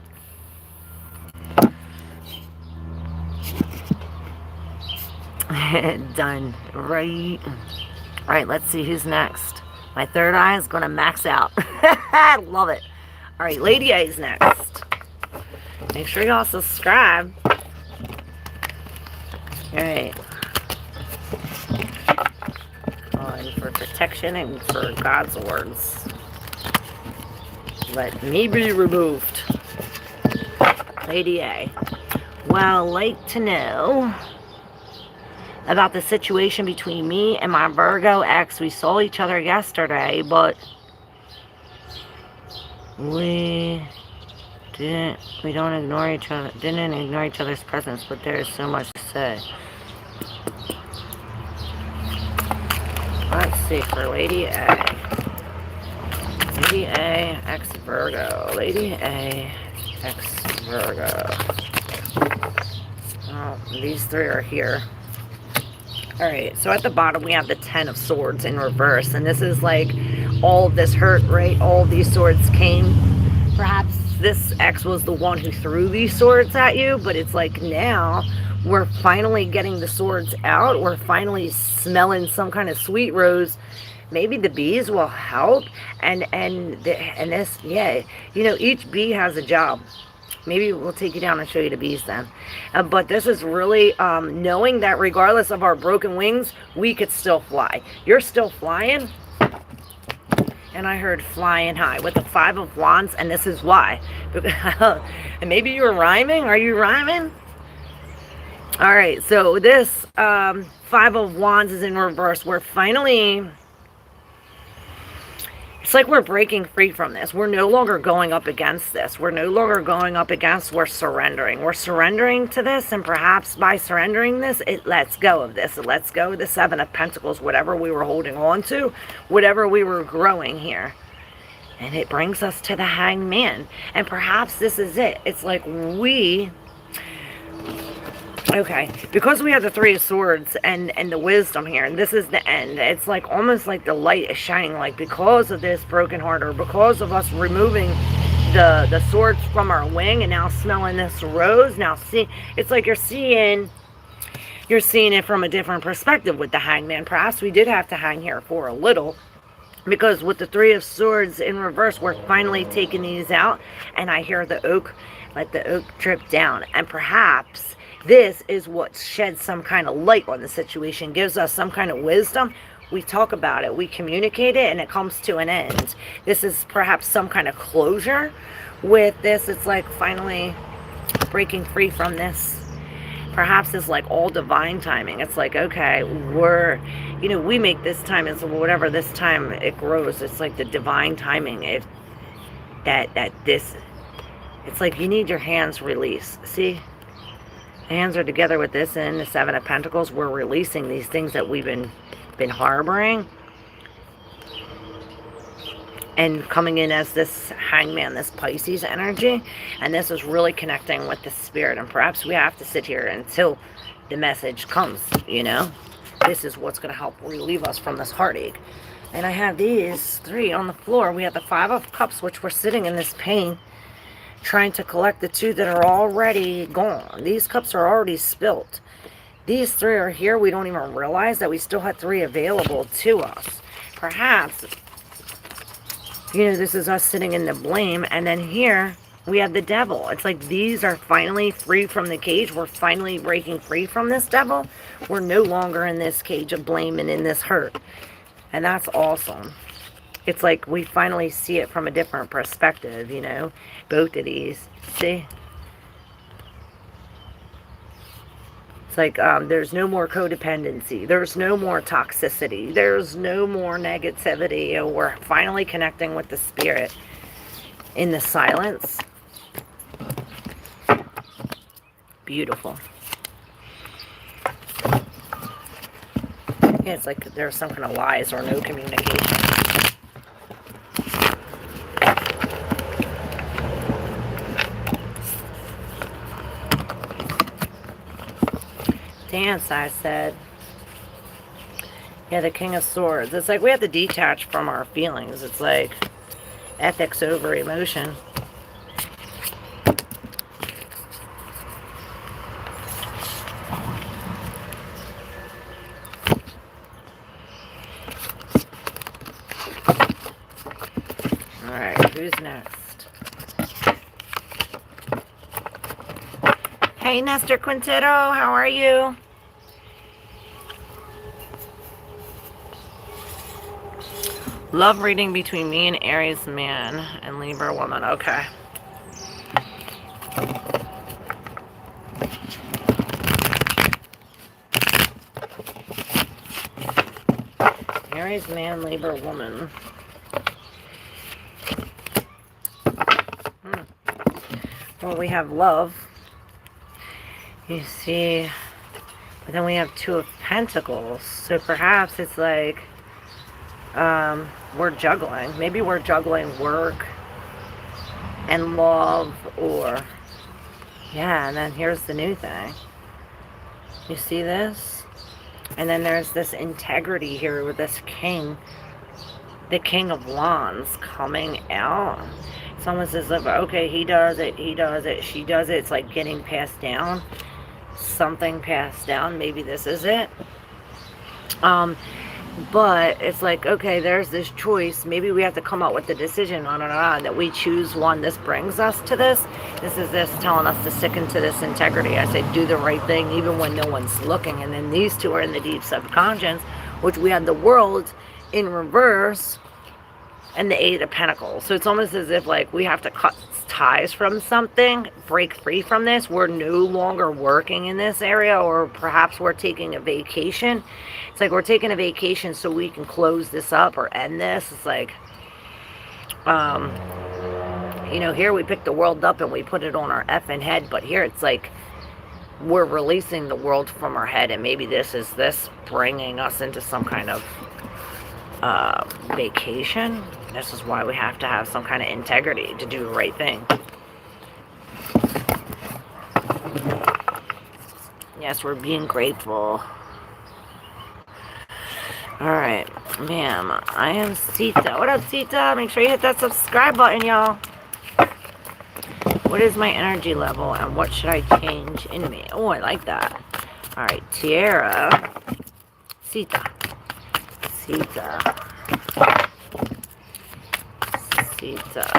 [SPEAKER 1] Done. Right. Alright, let's see who's next. My third eye is going to max out. I love it. Alright, Lady A is next. Make sure y'all subscribe. Alright. And for protection and for God's words. Let me be removed. Lady A. Well, like to know about the situation between me and my Virgo ex. We saw each other yesterday, but we didn't ignore each other's presence, but there is so much to say. Let's see, for Lady A. Lady A, ex Virgo. Lady A, ex Virgo. Oh, these three are here. Alright, so at the bottom we have the Ten of Swords in reverse, and this is like all of this hurt, right? All of these swords came. Perhaps this ex was the one who threw these swords at you, but it's like now We're finally getting the swords out. We're finally smelling some kind of sweet rose. Maybe the bees will help. And this, yeah, you know, each bee has a job. Maybe we'll take you down and show you the bees then. But this is really knowing that regardless of our broken wings, we could still fly. You're still flying. And I heard flying high with the 5 of Wands, and this is why. And maybe you were rhyming. Are you rhyming? All right, so this 5 of Wands is in reverse. We're finally... It's like we're breaking free from this. We're no longer going up against this. We're no longer going up against, we're surrendering. We're surrendering to this, and perhaps by surrendering this, it lets go of this. It lets go of the 7 of Pentacles, whatever we were holding on to, whatever we were growing here. And it brings us to the Hanged Man. And perhaps this is it. It's like we... Okay, because we have the 3 of Swords and the wisdom here, and this is the end. It's like almost like the light is shining, like because of this broken heart, or because of us removing the swords from our wing and now smelling this rose. Now see, it's like you're seeing it from a different perspective with the Hangman. Perhaps we did have to hang here for a little, because with the 3 of Swords in reverse, we're finally taking these out, and I hear the oak, let the oak drip down, and perhaps this is what sheds some kind of light on the situation, gives us some kind of wisdom. We talk about it, we communicate it, and it comes to an end. This is perhaps some kind of closure with this. It's like finally breaking free from this. Perhaps it's like all divine timing. It's like, okay, we're, you know, we make this time as whatever this time it grows. It's like the divine timing. This, it's like you need your hands released. See? Hands are together with this and the 7 of Pentacles. We're releasing these things that we've been harboring. And coming in as this Hangman, this Pisces energy. And this is really connecting with the spirit. And perhaps we have to sit here until the message comes, you know. This is what's going to help relieve us from this heartache. And I have these 3 on the floor. We have the 5 of Cups, which we're sitting in this pain, trying to collect the 2 that are already gone. These cups are already spilt. These 3 are here. We don't even realize that we still had 3 available to us. Perhaps, you know, this is us sitting in the blame. And then here we have the devil. It's like these are finally free from the cage. We're finally breaking free from this devil. We're no longer in this cage of blame and in this hurt. And that's awesome. It's like we finally see it from a different perspective, you know. Both of these. See? It's like there's no more codependency. There's no more toxicity. There's no more negativity. We're finally connecting with the spirit in the silence. Beautiful. Yeah, it's like there's some kind of lies or no communication. Dance, I said. Yeah, the King of Swords. It's like we have to detach from our feelings. It's like ethics over emotion. Alright, who's next? Hey, Nestor Quintetto, how are you? Love reading between me and Aries man and Libra woman. Okay. Aries man, Libra woman. Well, we have love. You see, but then we have 2 of Pentacles. So perhaps it's like we're juggling. Maybe we're juggling work and love, or yeah, and then here's the new thing. You see this? And then there's this integrity here with this king, the King of Wands coming out. It's almost as if, okay, he does it, she does it. It's like getting passed down. something passed down. Maybe this is it. But it's like, okay, there's this choice. Maybe we have to come up with a decision on that we choose one. This brings us to this. This is this telling us to stick into this integrity. I say do the right thing even when no one's looking. And then these two are in the deep subconscious, which we have the world in reverse and the Eight of Pentacles. So it's almost as if like we have to cut ties from something, break free from this. We're no longer working in this area, or perhaps we're taking a vacation. It's like we're taking a vacation so we can close this up or end this. It's like, you know, here we pick the world up and we put it on our effing head, but here it's like we're releasing the world from our head, and maybe this is this bringing us into some kind of vacation. This is why we have to have some kind of integrity to do the right thing. Yes, we're being grateful. Alright, ma'am, I am Sita. What up, Sita? Make sure you hit that subscribe button, y'all. What is my energy level and what should I change in me? Oh, I like that. Alright, Tiara. Sita.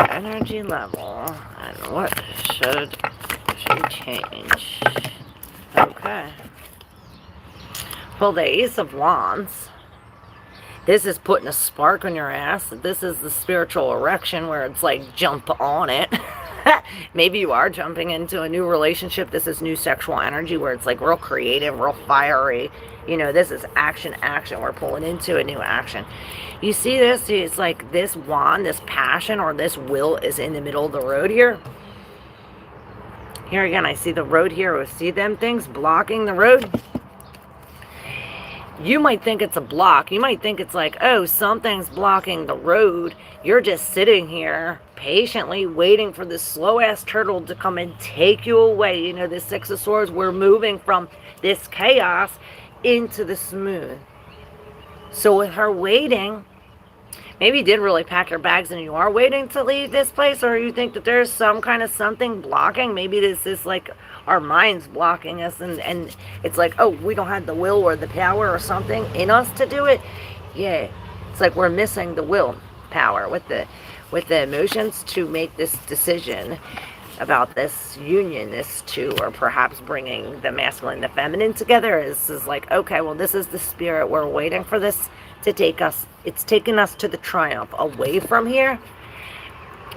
[SPEAKER 1] Energy level, and what should she change? Okay. Well, the Ace of Wands. This is putting a spark on your ass. This is the spiritual erection where it's like jump on it. Maybe you are jumping into a new relationship. This is new sexual energy where it's like real creative, real fiery. You know, this is action. We're pulling into a new action. You see this? It's like this wand, this passion, or this will is in the middle of the road here. Here again, I see the road here. See them things blocking the road? You might think it's a block. You might think it's like, oh, something's blocking the road. You're just sitting here patiently waiting for this slow-ass turtle to come and take you away. You know, the Six of Swords, we're moving from this chaos into the smooth. So with her waiting, maybe you did really pack your bags and you are waiting to leave this place, or you think that there's some kind of something blocking. Maybe this is like our minds blocking us, and it's like, oh, we don't have the will or the power or something in us to do it. Yeah, it's like we're missing the will power with the emotions to make this decision about this union, this two, or perhaps bringing the masculine and the feminine together. Is like, okay, well, this is the spirit. We're waiting for this to take us. It's taking us to the triumph, away from here,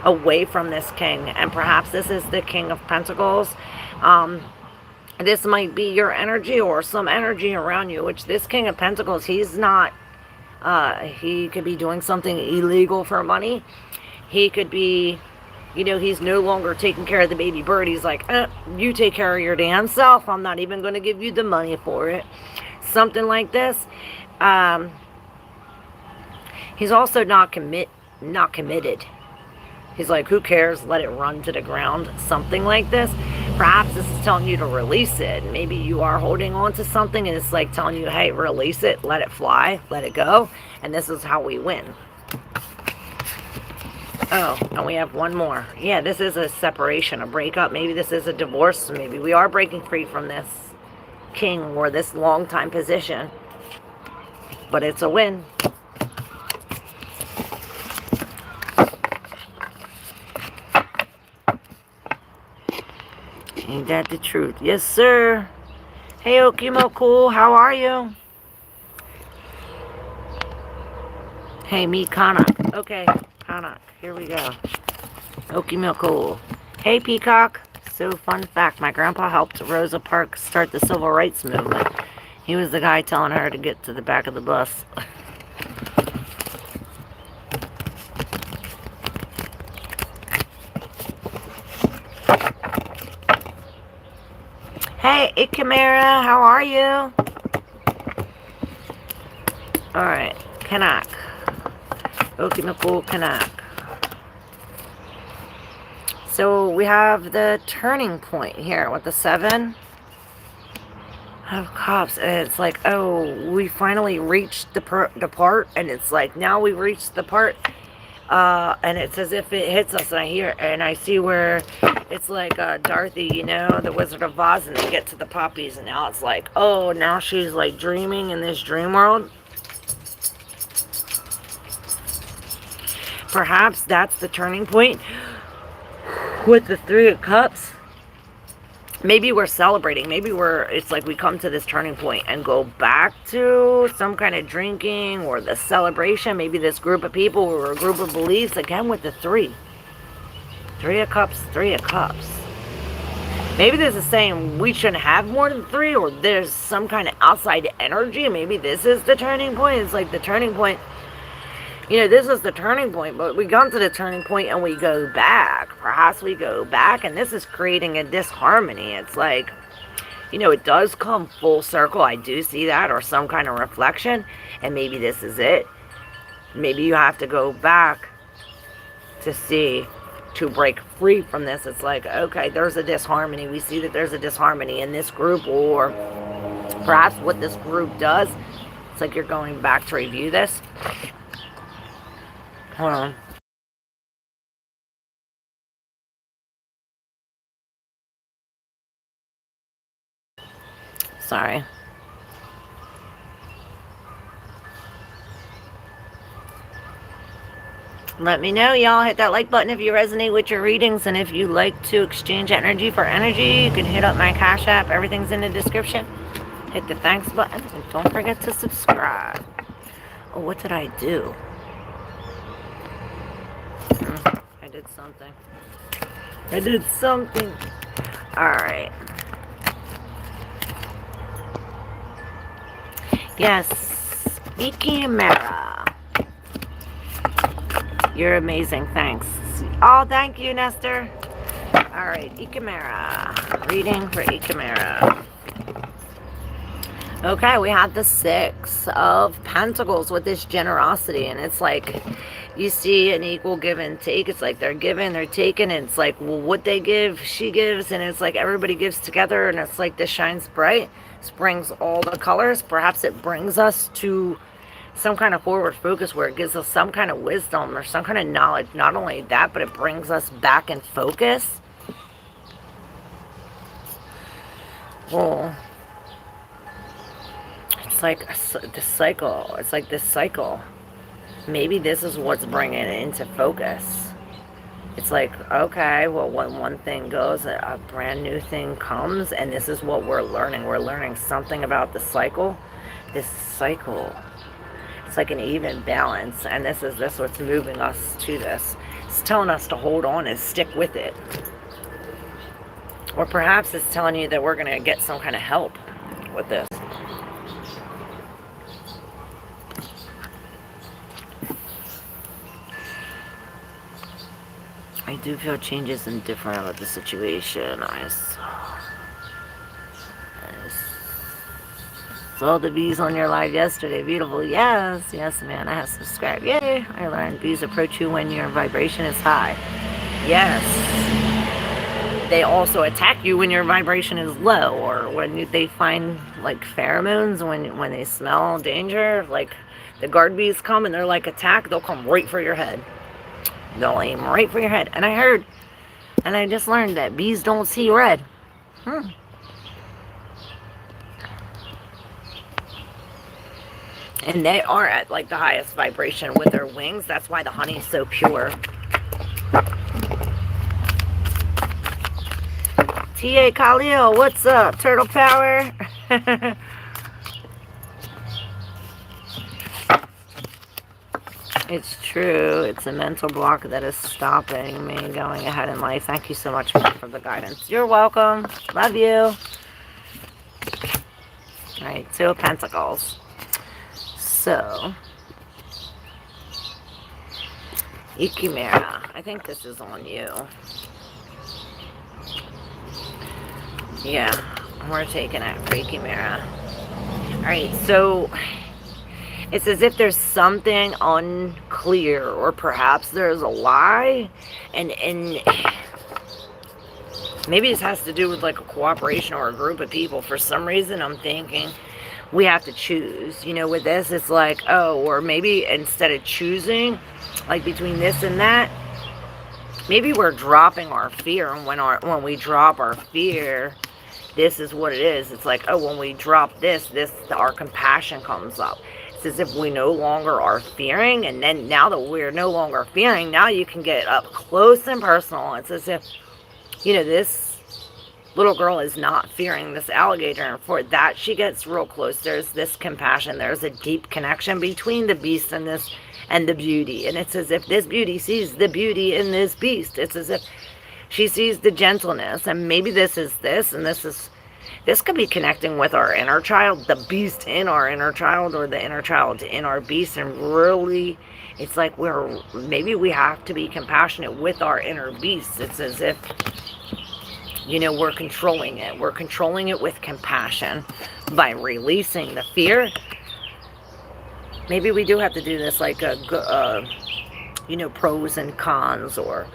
[SPEAKER 1] away from this king. And perhaps this is the King of Pentacles. This might be your energy or some energy around you, which this King of Pentacles, he's not, he could be doing something illegal for money. He could be, you know, he's no longer taking care of the baby bird. He's like, you take care of your damn self. I'm not even going to give you the money for it. Something like this. He's also not committed. He's like, who cares? Let it run to the ground. Something like this. Perhaps this is telling you to release it. Maybe you are holding on to something and it's like telling you, hey, release it. Let it fly. Let it go. And this is how we win. Oh, and we have one more. Yeah, this is a separation, a breakup. Maybe this is a divorce. Maybe we are breaking free from this king or this long time position. But it's a win. Ain't that the truth? Yes, sir. Hey, Okimo Cool, how are you? Hey, me, Kanak. Okay, Kanak, here we go. Okimo Cool. Hey, Peacock. So, fun fact, my grandpa helped Rosa Parks start the civil rights movement. He was the guy telling her to get to the back of the bus. Hey, Ikamara, how are you? Alright, Kanak. Okinaku Kanak. So we have the turning point here with the 7 of Cups. And it's like, oh, we finally reached the part, and it's like, now we reached the part And it's as if it hits us, and I see where it's like Dorothy, you know, the Wizard of Oz, and they get to the puppies, and now it's like, oh, now she's like dreaming in this dream world. Perhaps that's the turning point with the Three of Cups. Maybe we're celebrating. Maybe it's like we come to this turning point and go back to some kind of drinking or the celebration. Maybe this group of people or a group of beliefs, again with the three. Three of Cups, Three of Cups. Maybe this is saying we shouldn't have more than three, or there's some kind of outside energy. Maybe this is the turning point. It's like the turning point. You know, this is the turning point, but we come to the turning point and we go back. Perhaps we go back, and this is creating a disharmony. It's like, you know, it does come full circle. I do see that, or some kind of reflection, and maybe this is it. Maybe you have to go back to see, to break free from this. It's like, okay, there's a disharmony. We see that there's a disharmony in this group, or perhaps what this group does. It's like you're going back to review this. Hold on. Sorry. Let me know, y'all. Hit that like button if you resonate with your readings, and if you like to exchange energy for energy, you can hit up my Cash App. Everything's in the description. Hit the thanks button, and don't forget to subscribe. Oh, what did I do? I did something. I did something. Alright. Yes. Ikimera. You're amazing. Thanks. Oh, thank you, Nestor. Alright. Ikimera. Reading for Ikimera. Okay, we have the Six of Pentacles with this generosity, and it's like you see an equal give and take. It's like they're giving, they're taking, and it's like, well, what they give, she gives, and it's like everybody gives together, and it's like this shines bright. This brings all the colors. Perhaps it brings us to some kind of forward focus where it gives us some kind of wisdom or some kind of knowledge. Not only that, but it brings us back in focus. Well, it's like this cycle. It's like this cycle. Maybe this is what's bringing it into focus. It's like, okay, well, when one thing goes, a brand new thing comes, and this is what we're learning. We're learning something about the cycle. This cycle. It's like an even balance, and this what's moving us to this. It's telling us to hold on and stick with it. Or perhaps it's telling you that we're going to get some kind of help with this. I do feel changes in different about the situation. I saw the bees on your live yesterday. Beautiful. Yes, yes, man. I have subscribed. Yay. I learned bees approach you when your vibration is high. Yes. They also attack you when your vibration is low, or when they find like pheromones, when they smell danger. Like the guard bees come and they're like attack, they'll come right for your head. They'll aim right for your head. And I heard, and I just learned that bees don't see red. And they are at like the highest vibration with their wings. That's why the honey is so pure. T.A. Khalil, what's up? Turtle Power. It's true. It's a mental block that is stopping me going ahead in life. Thank you so much for the guidance. You're welcome. Love you. Alright, Two of Pentacles. So, Ikimera. I think this is on you. Yeah, we're taking it for Ikimera. Alright, so it's as if there's something unclear, or perhaps there's a lie, and maybe this has to do with like a cooperation or a group of people. For some reason I'm thinking we have to choose. You know, with this, it's like, oh, or maybe instead of choosing, like between this and that, maybe we're dropping our fear. And when we drop our fear, this is what it is. It's like, oh, when we drop this, our compassion comes up. It's as if we no longer are fearing, and then now that we're no longer fearing, now you can get up close and personal. It's as if, you know, this little girl is not fearing this alligator, and for that she gets real close. There's this compassion. There's a deep connection between the beast and this and the beauty, and it's as if this beauty sees the beauty in this beast. It's as if she sees the gentleness, and maybe this is this, and this could be connecting with our inner child, the beast in our inner child, or the inner child in our beast. And really, it's like maybe we have to be compassionate with our inner beast. It's as if, you know, we're controlling it. We're controlling it with compassion by releasing the fear. Maybe we do have to do this like you know, pros and cons, or,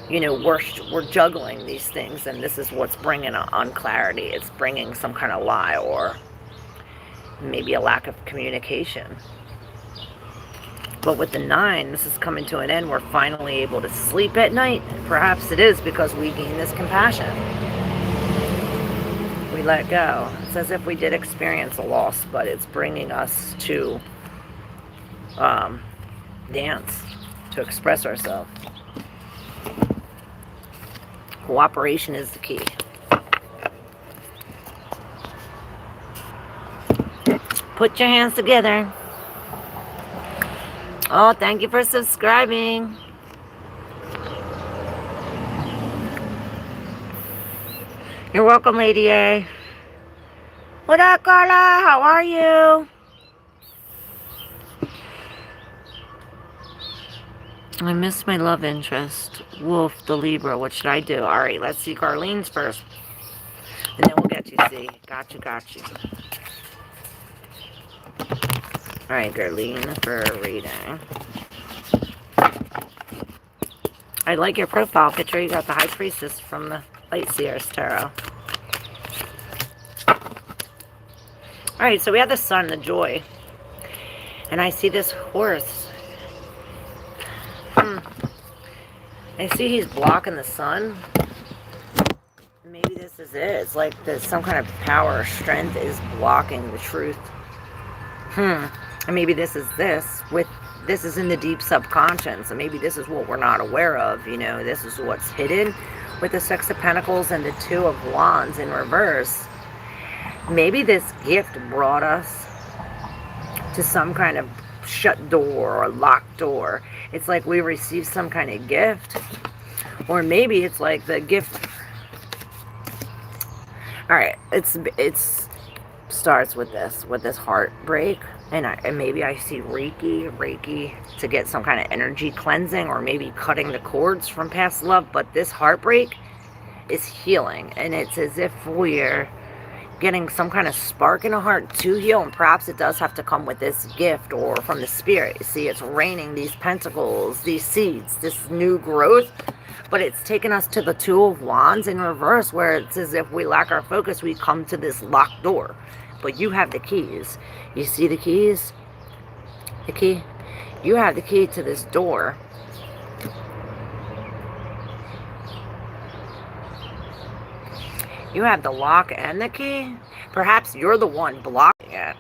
[SPEAKER 1] you know, we're juggling these things, and this is what's bringing unclarity. It's bringing some kind of lie, or maybe a lack of communication. But with the 9, this is coming to an end. We're finally able to sleep at night. Perhaps it is because we gain this compassion. We let go. It's as if we did experience a loss, but it's bringing us to dance, to express ourselves. Cooperation is the key. Put your hands together. Oh, thank you for subscribing. You're welcome, Lady A. What up, Carla? How are you? I missed my love interest. Wolf, the Libra. What should I do? All right, let's see Carlene's first. And then we'll get you, see. Got you. All right, Carlene, for a reading. I like your profile picture. You got the High Priestess from the Light Seers Tarot. All right, so we have the Sun, the Joy. And I see this horse. I see he's blocking the sun. Maybe this is it. It's like some kind of power or strength is blocking the truth. And maybe this is this is in the deep subconscious. And maybe this is what we're not aware of. You know, this is what's hidden with the Six of Pentacles and the Two of Wands in reverse. Maybe this gift brought us to some kind of shut door or locked door. It's like we received some kind of gift, or maybe it's like the gift. All right, it's starts with this heartbreak, and maybe I see Reiki to get some kind of energy cleansing, or maybe cutting the cords from past love. But this heartbreak is healing, and it's as if we're getting some kind of spark in the heart to heal, and perhaps it does have to come with this gift or from the spirit. You see, it's raining these pentacles, these seeds, this new growth, but it's taken us to the Two of Wands in reverse, where it's as if we lack our focus, we come to this locked door. But you have the keys. You see the keys? The key? You have the key to this door. You have the lock and the key. Perhaps you're the one blocking it,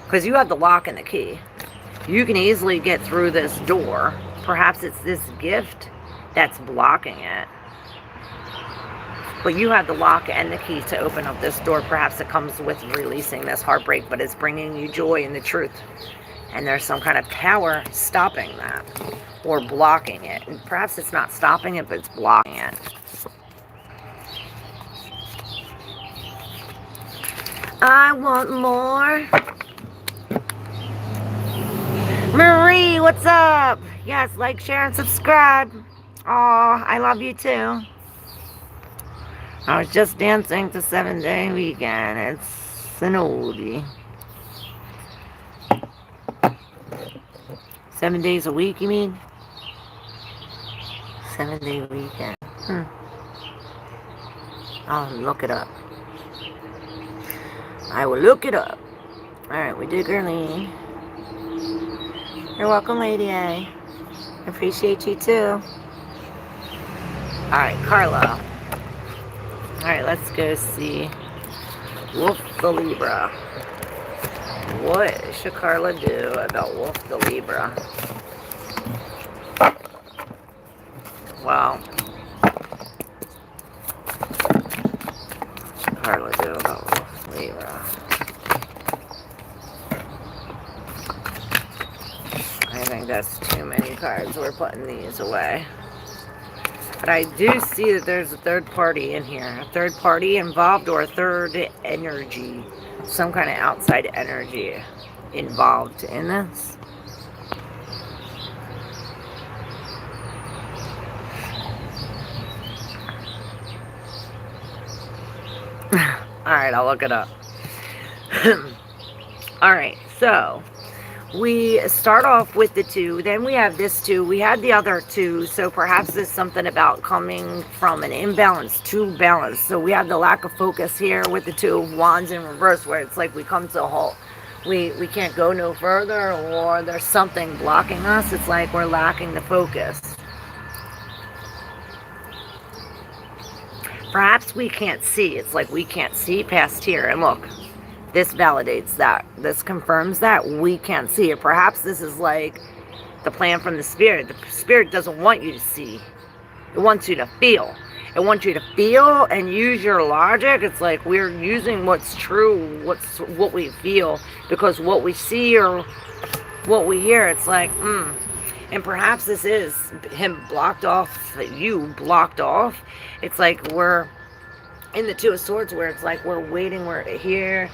[SPEAKER 1] because you have the lock and the key. You can easily get through this door. Perhaps it's this gift that's blocking it. But you have the lock and the key to open up this door. Perhaps it comes with releasing this heartbreak, but it's bringing you joy in the truth. And there's some kind of power stopping that, or blocking it. And perhaps it's not stopping it, but it's blocking it. I want more. Marie, what's up? Yes, like, share, and subscribe. Aw, I love you too. I was just dancing to 7-Day Weekend. It's an oldie. 7 days a week, you mean? 7-Day Weekend. I'll look it up. I will look it up. Alright, we did Gerline. You're welcome, Lady A. Appreciate you too. Alright, Carla. Alright, let's go see Wolf the Libra. What should Carla do about Wolf the Libra? Well, what should Carla do about Wolf the Libra? I think that's too many cards. We're putting these away. But I do see that there's a third party in here. A third party involved, or a third energy. Some kind of outside energy involved in this. Alright, I'll look it up. Alright, so we start off with the 2, then we have this 2, we had the other 2, so perhaps there's something about coming from an imbalance to balance. So we have the lack of focus here with the 2 of Wands in reverse, where it's like we come to a halt. We can't go no further, or there's something blocking us. It's like we're lacking the focus. Perhaps we can't see. It's like we can't see past here. And look, this validates that. This confirms that we can't see it. Perhaps this is like the plan from the Spirit. The Spirit doesn't want you to see. It wants you to feel. It wants you to feel and use your logic. It's like we're using what's true, what we feel, because what we see or what we hear, it's like, And perhaps this is him blocked off, you blocked off. It's like we're in the 2 of Swords, where it's like we're waiting, we're here.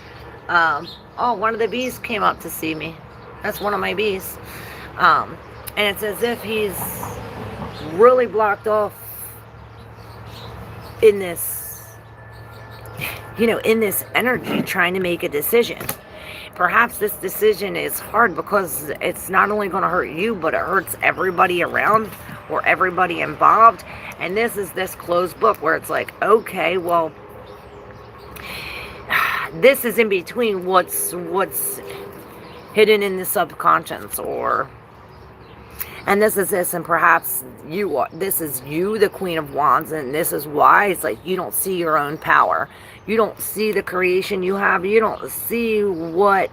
[SPEAKER 1] Oh, one of the bees came up to see me. That's one of my bees. And it's as if he's really blocked off in this, in this energy, trying to make a decision. Perhaps this decision is hard because it's not only going to hurt you, but it hurts everybody around or everybody involved. And this is this closed book where it's like, okay, well, this is in between what's hidden in the subconscious, and this is this, and perhaps this is you, the Queen of Wands, and this is why it's like you don't see your own power. You don't see the creation you have. You don't see what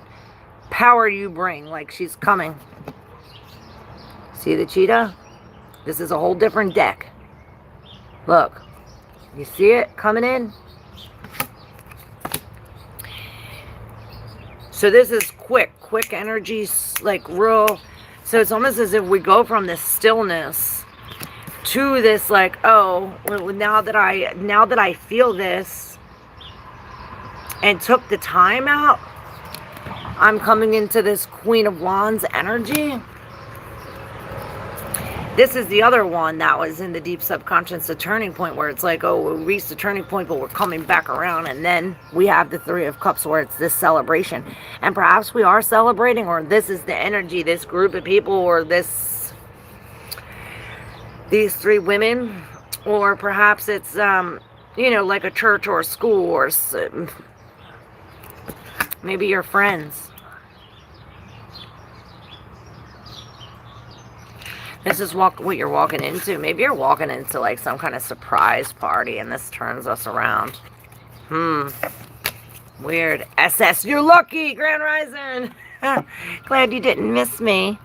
[SPEAKER 1] power you bring. Like, she's coming. See the cheetah? This is a whole different deck. Look. You see it coming in? So this is quick energy, like real. So it's almost as if we go from this stillness to this, like, oh, now that I feel this and took the time out, I'm coming into this Queen of Wands energy. This is the other one that was in the deep subconscious, the turning point, where it's like, oh, we reached the turning point, but we're coming back around. And then we have the 3 of Cups, where it's this celebration. And perhaps we are celebrating, or this is the energy, this group of people, or these 3 women, or perhaps it's, like a church or a school, or maybe your friends. This is what you're walking into. Maybe you're walking into like some kind of surprise party, and this turns us around. Weird. SS, you're lucky, Grand Rising. Glad you didn't miss me.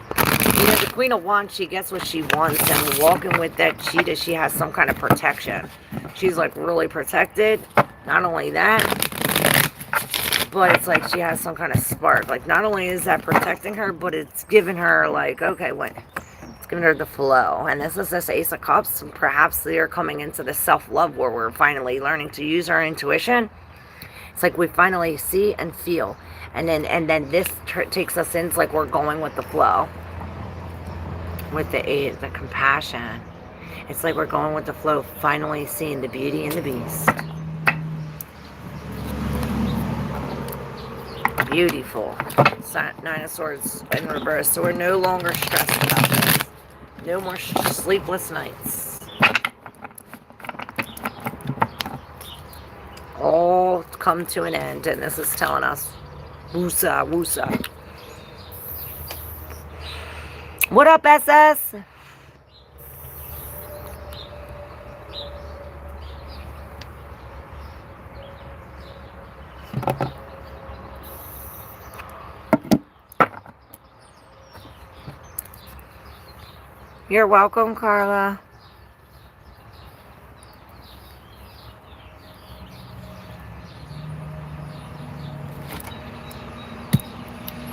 [SPEAKER 1] The Queen of Wands, she gets what she wants, and walking with that cheetah, she has some kind of protection. She's like really protected. Not only that, but it's like she has some kind of spark. Like, not only is that protecting her, but it's giving her, like, okay, it's giving her the flow. And this is this Ace of Cups. And perhaps they're coming into the self-love where we're finally learning to use our intuition. It's like we finally see and feel. And then this takes us in. It's like we're going with the flow. With the compassion. It's like we're going with the flow, finally seeing the beauty in the beast. Beautiful. 9 of Swords in reverse. So we're no longer stressed about this. No more sleepless nights. come to an end, and this is telling us, woosah, woosah. What up, SS? You're welcome, Carla.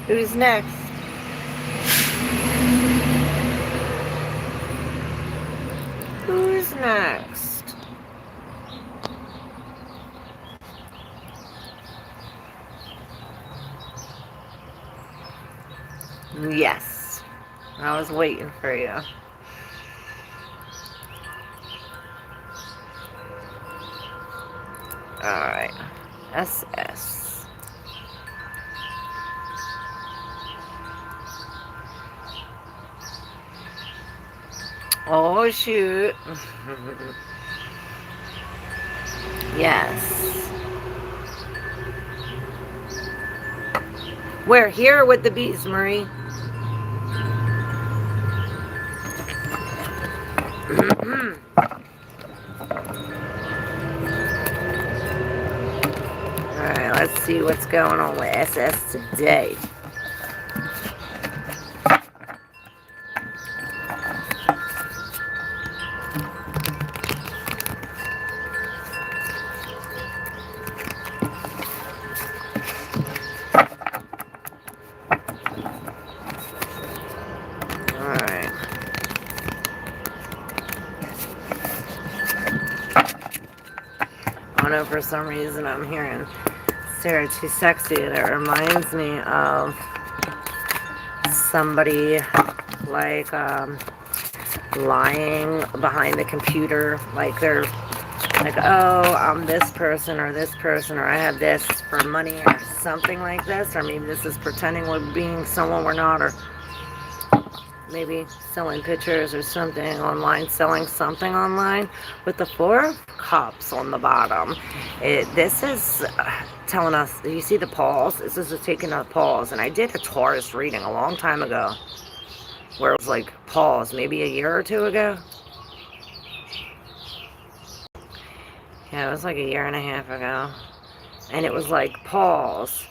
[SPEAKER 1] Who's next? Who's next? Yes. I was waiting for you. Alright. SS. Oh, shoot. Yes. We're here with the bees, Marie. Alright, let's see what's going on with SS today. For some reason I'm hearing Sarah Too Sexy. That reminds me of somebody like lying behind the computer, like they're like, oh, I'm this person or I have this for money or something like this, or maybe this is pretending we're being someone we're not, or maybe selling pictures or something online, selling something online with the 4 of Cups on the bottom. This is telling us, you see the pause? This is taking a pause. And I did a Taurus reading a long time ago where it was like pause, maybe a year or 2 ago. Yeah, it was like a year and a half ago. And it was like pause.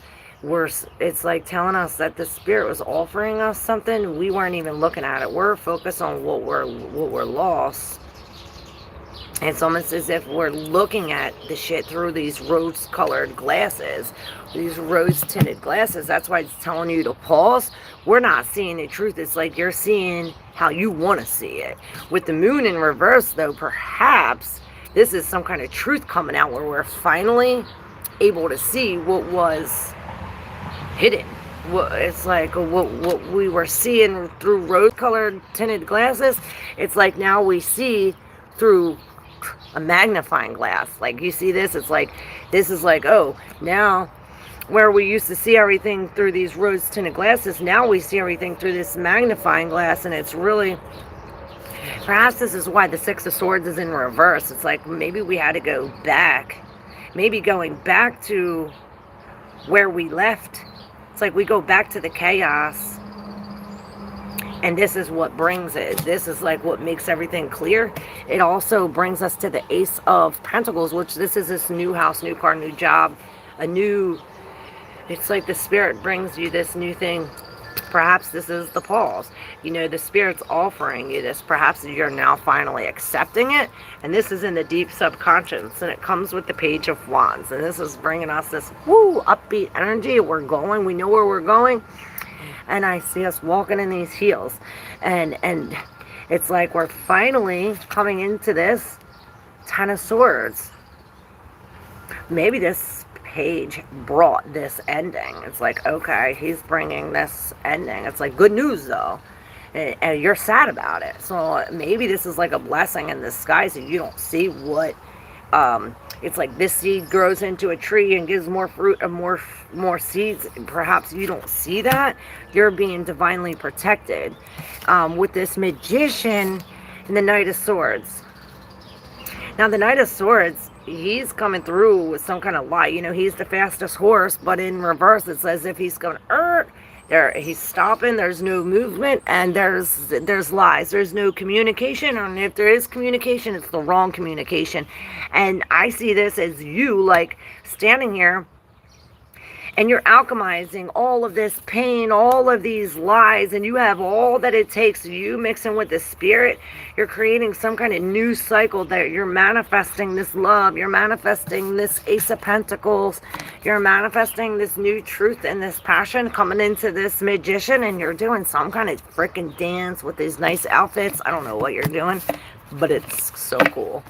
[SPEAKER 1] It's like telling us that the spirit was offering us something. We weren't even looking at it. We're focused on what we're lost. It's almost as if we're looking at the shit through these rose-colored glasses, these rose-tinted glasses. That's why it's telling you to pause. We're not seeing the truth. It's like you're seeing how you want to see it. With the moon in reverse, though, perhaps this is some kind of truth coming out where we're finally able to see what was hidden. It's like what we were seeing through rose-colored tinted glasses. It's like now we see through a magnifying glass. Like you see this, it's like this is like, oh, now where we used to see everything through these rose tinted glasses, now we see everything through this magnifying glass. And it's really, perhaps this is why the 6 of Swords is in reverse. It's like maybe we had to go back, maybe going back to where we left. It's like we go back to the chaos, and this is what brings it. This is like what makes everything clear. It also brings us to the Ace of Pentacles, which this is this new house, new car, new job, a new, it's like the spirit brings you this new thing. Perhaps this is the pause. You know, the spirit's offering you this. Perhaps you're now finally accepting it. And this is in the deep subconscious. And it comes with the Page of Wands. And this is bringing us this, woo, upbeat energy. We're going. We know where we're going. And I see us walking in these heels. And it's like we're finally coming into this 10 of Swords. Maybe this page brought this ending. It's like, okay, he's bringing this ending. It's like good news though, and you're sad about it. So maybe this is like a blessing in disguise, and you don't see what it's like this seed grows into a tree and gives more fruit and more seeds. Perhaps you don't see that. You're being divinely protected with this Magician and the Knight of Swords. Now the Knight of Swords he's coming through with some kind of lie. You know, he's the fastest horse, but in reverse, it's as if he's going, there, he's stopping. There's no movement, and there's lies. There's no communication, and if there is communication, it's the wrong communication. And I see this as you, like, standing here, and you're alchemizing all of this pain, all of these lies, and you have all that it takes. You mixing with the spirit, you're creating some kind of new cycle that you're manifesting this love, you're manifesting this Ace of Pentacles, you're manifesting this new truth and this passion coming into this magician, and you're doing some kind of freaking dance with these nice outfits. I don't know what you're doing, but it's so cool.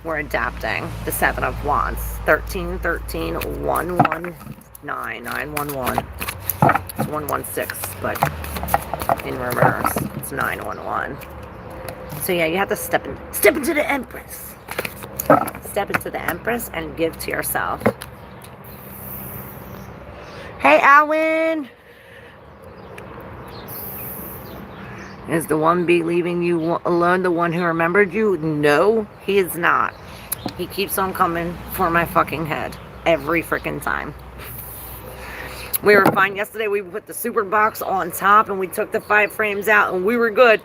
[SPEAKER 1] We're adapting the Seven of Wands. 13, 13, 1, 1, 9, 9, 1, 1. It's 1, 1, 6, but in reverse, it's 9, 1, 1. So yeah, you have to step into the Empress. Step into the Empress and give to yourself. Hey, Alwyn! Is the one bee leaving you alone the one who remembered you? No, he is not. He keeps on coming for my fucking head. Every freaking time. We were fine. Yesterday we put the super box on top and we took the 5 frames out and we were good.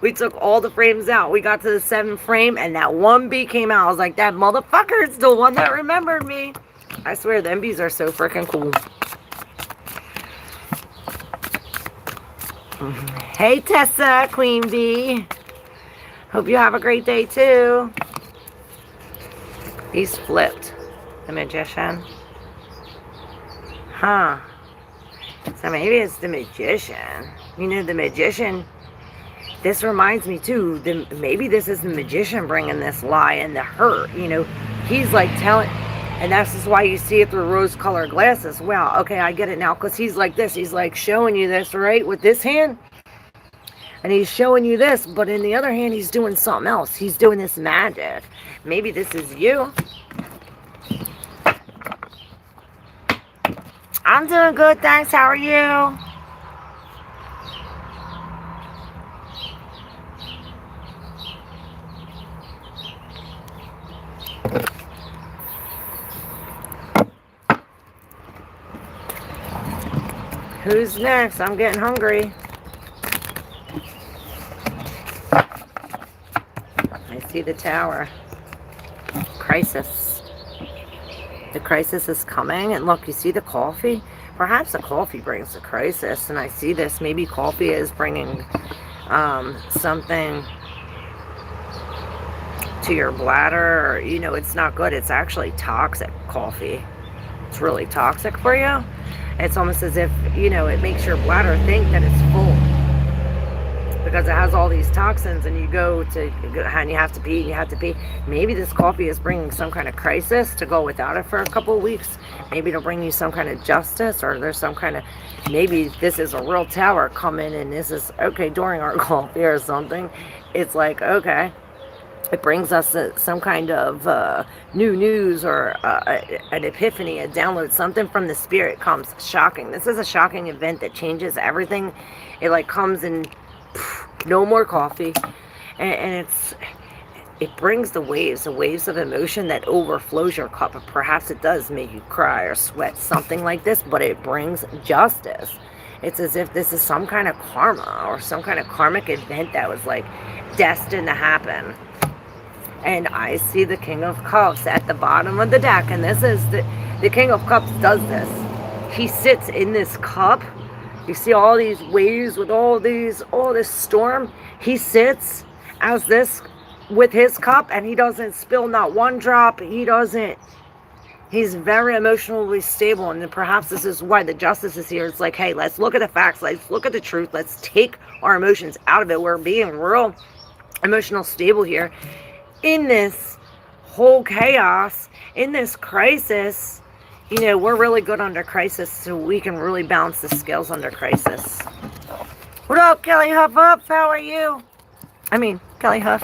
[SPEAKER 1] We took all the frames out. We got to the 7th frame and that one bee came out. I was like, that motherfucker is the one that remembered me. I swear, them bees are so freaking cool. Hey Tessa, Queen Bee. Hope you have a great day too. He's flipped. The magician. Huh. So maybe it's the magician. You know, the magician. This reminds me too. Maybe this is the magician bringing this lie and the hurt. You know, he's like telling. And that's just why you see it through rose-colored glasses. Wow, okay, I get it now. Because he's like this. He's like showing you this, right? With this hand. And he's showing you this. But in the other hand, he's doing something else. He's doing this magic. Maybe this is you. I'm doing good, thanks. How are you? Who's next? I'm getting hungry. I see the tower. Crisis. The crisis is coming. And look, you see the coffee? Perhaps the coffee brings the crisis. And I see this. Maybe coffee is bringing something to your bladder. Or, you know, it's not good. It's actually toxic, coffee. It's really toxic for you. It's almost as if, you know, it makes your bladder think that it's full. Because it has all these toxins and you go to, and you have to pee, and you have to pee. Maybe this coffee is bringing some kind of crisis to go without it for a couple of weeks. Maybe it'll bring you some kind of justice, or there's some kind of, maybe this is a real tower coming and this is, okay, during our coffee or something. It's like, okay. It brings us some kind of new news or an epiphany, a download, something from the spirit comes shocking. This is a shocking event that changes everything. It like comes in, no more coffee, and it brings the waves of emotion that overflows your cup. Perhaps it does make you cry or sweat, something like this, but it brings justice. It's as if this is some kind of karma or some kind of karmic event that was like destined to happen. And I see the King of Cups at the bottom of the deck. And this is the King of Cups does this. He sits in this cup. You see all these waves with all this storm. He sits as this with his cup and he doesn't spill not one drop. He's very emotionally stable. And perhaps this is why the justice is here. It's like, hey, let's look at the facts. Let's look at the truth. Let's take our emotions out of it. We're being real emotional stable here. In this whole chaos, in this crisis, you know, we're really good under crisis, so we can really balance the scales under crisis. What up, Kelly Huff Up? How are you? I mean, Kelly Huff.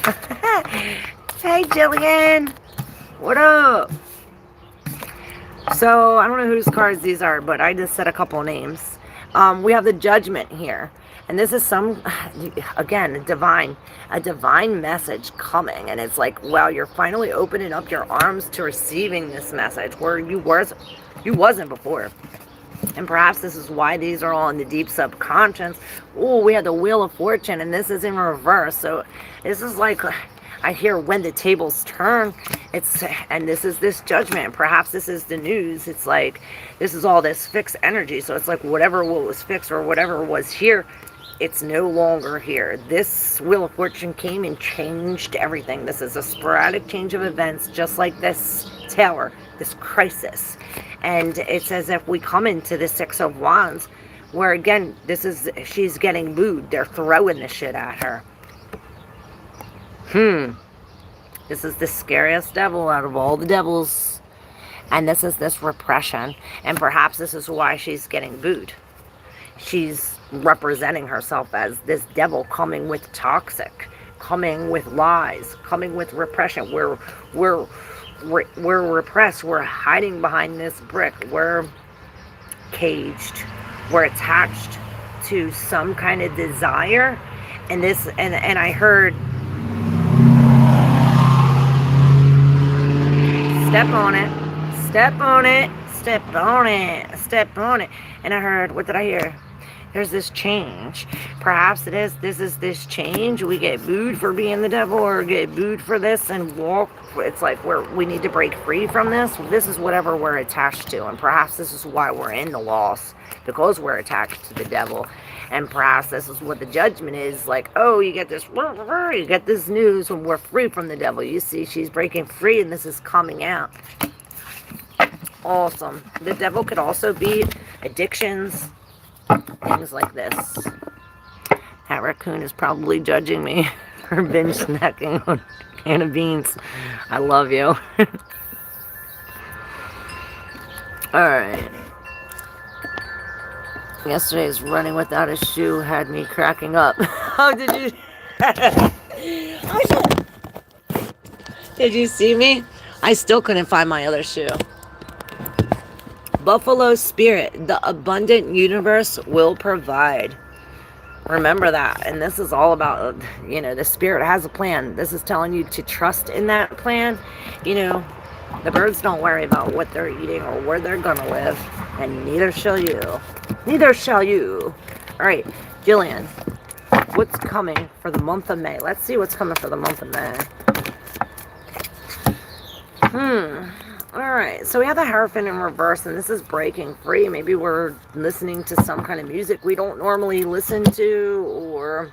[SPEAKER 1] Hey, Jillian. What up? So, I don't know whose cards these are, but I just said a couple names. We have the Judgment here. And this is again, a divine message coming. And it's like, wow, you're finally opening up your arms to receiving this message where you wasn't before. And perhaps this is why these are all in the deep subconscious. Oh, we had the Wheel of Fortune, and this is in reverse. So this is like, I hear when the tables turn. And this is this judgment. Perhaps this is the news. It's like, this is all this fixed energy. So it's like whatever was fixed or whatever was here, it's no longer here. This Wheel of Fortune came and changed everything. This is a sporadic change of events, just like this tower, this crisis. And it's as if we come into the Six of Wands, where again, she's getting booed. They're throwing the shit at her. This is the scariest devil out of all the devils. And this is this repression. And perhaps this is why she's getting booed. She's representing herself as this devil coming with toxic, coming with lies, coming with repression. We're repressed. We're hiding behind this brick. We're caged. We're attached to some kind of desire. And I heard, step on it, step on it, step on it, step on it. And I heard, what did I hear? There's this change. Perhaps this is this change. We get booed for being the devil, or get booed for this and walk. It's like we need to break free from this. This is whatever we're attached to. And perhaps this is why we're in the loss, because we're attached to the devil. And perhaps this is what the judgment is. Like, oh, you get this news when we're free from the devil. You see, she's breaking free, and this is coming out. Awesome. The devil could also be addictions, things like this. That raccoon is probably judging me for binge snacking on a can of beans. I love you. Alright. Yesterday's running without a shoe had me cracking up. Oh, did you? Oh, shit. Did you see me? I still couldn't find my other shoe. Buffalo spirit, the abundant universe will provide. Remember that. And this is all about, the spirit has a plan. This is telling you to trust in that plan. The birds don't worry about what they're eating or where they're gonna live, and neither shall you. Neither shall you. All right, Jillian, what's coming for the month of May? Let's see what's coming for the month of May. All right, so we have the Hierophant in reverse, and this is breaking free. Maybe we're listening to some kind of music we don't normally listen to, or,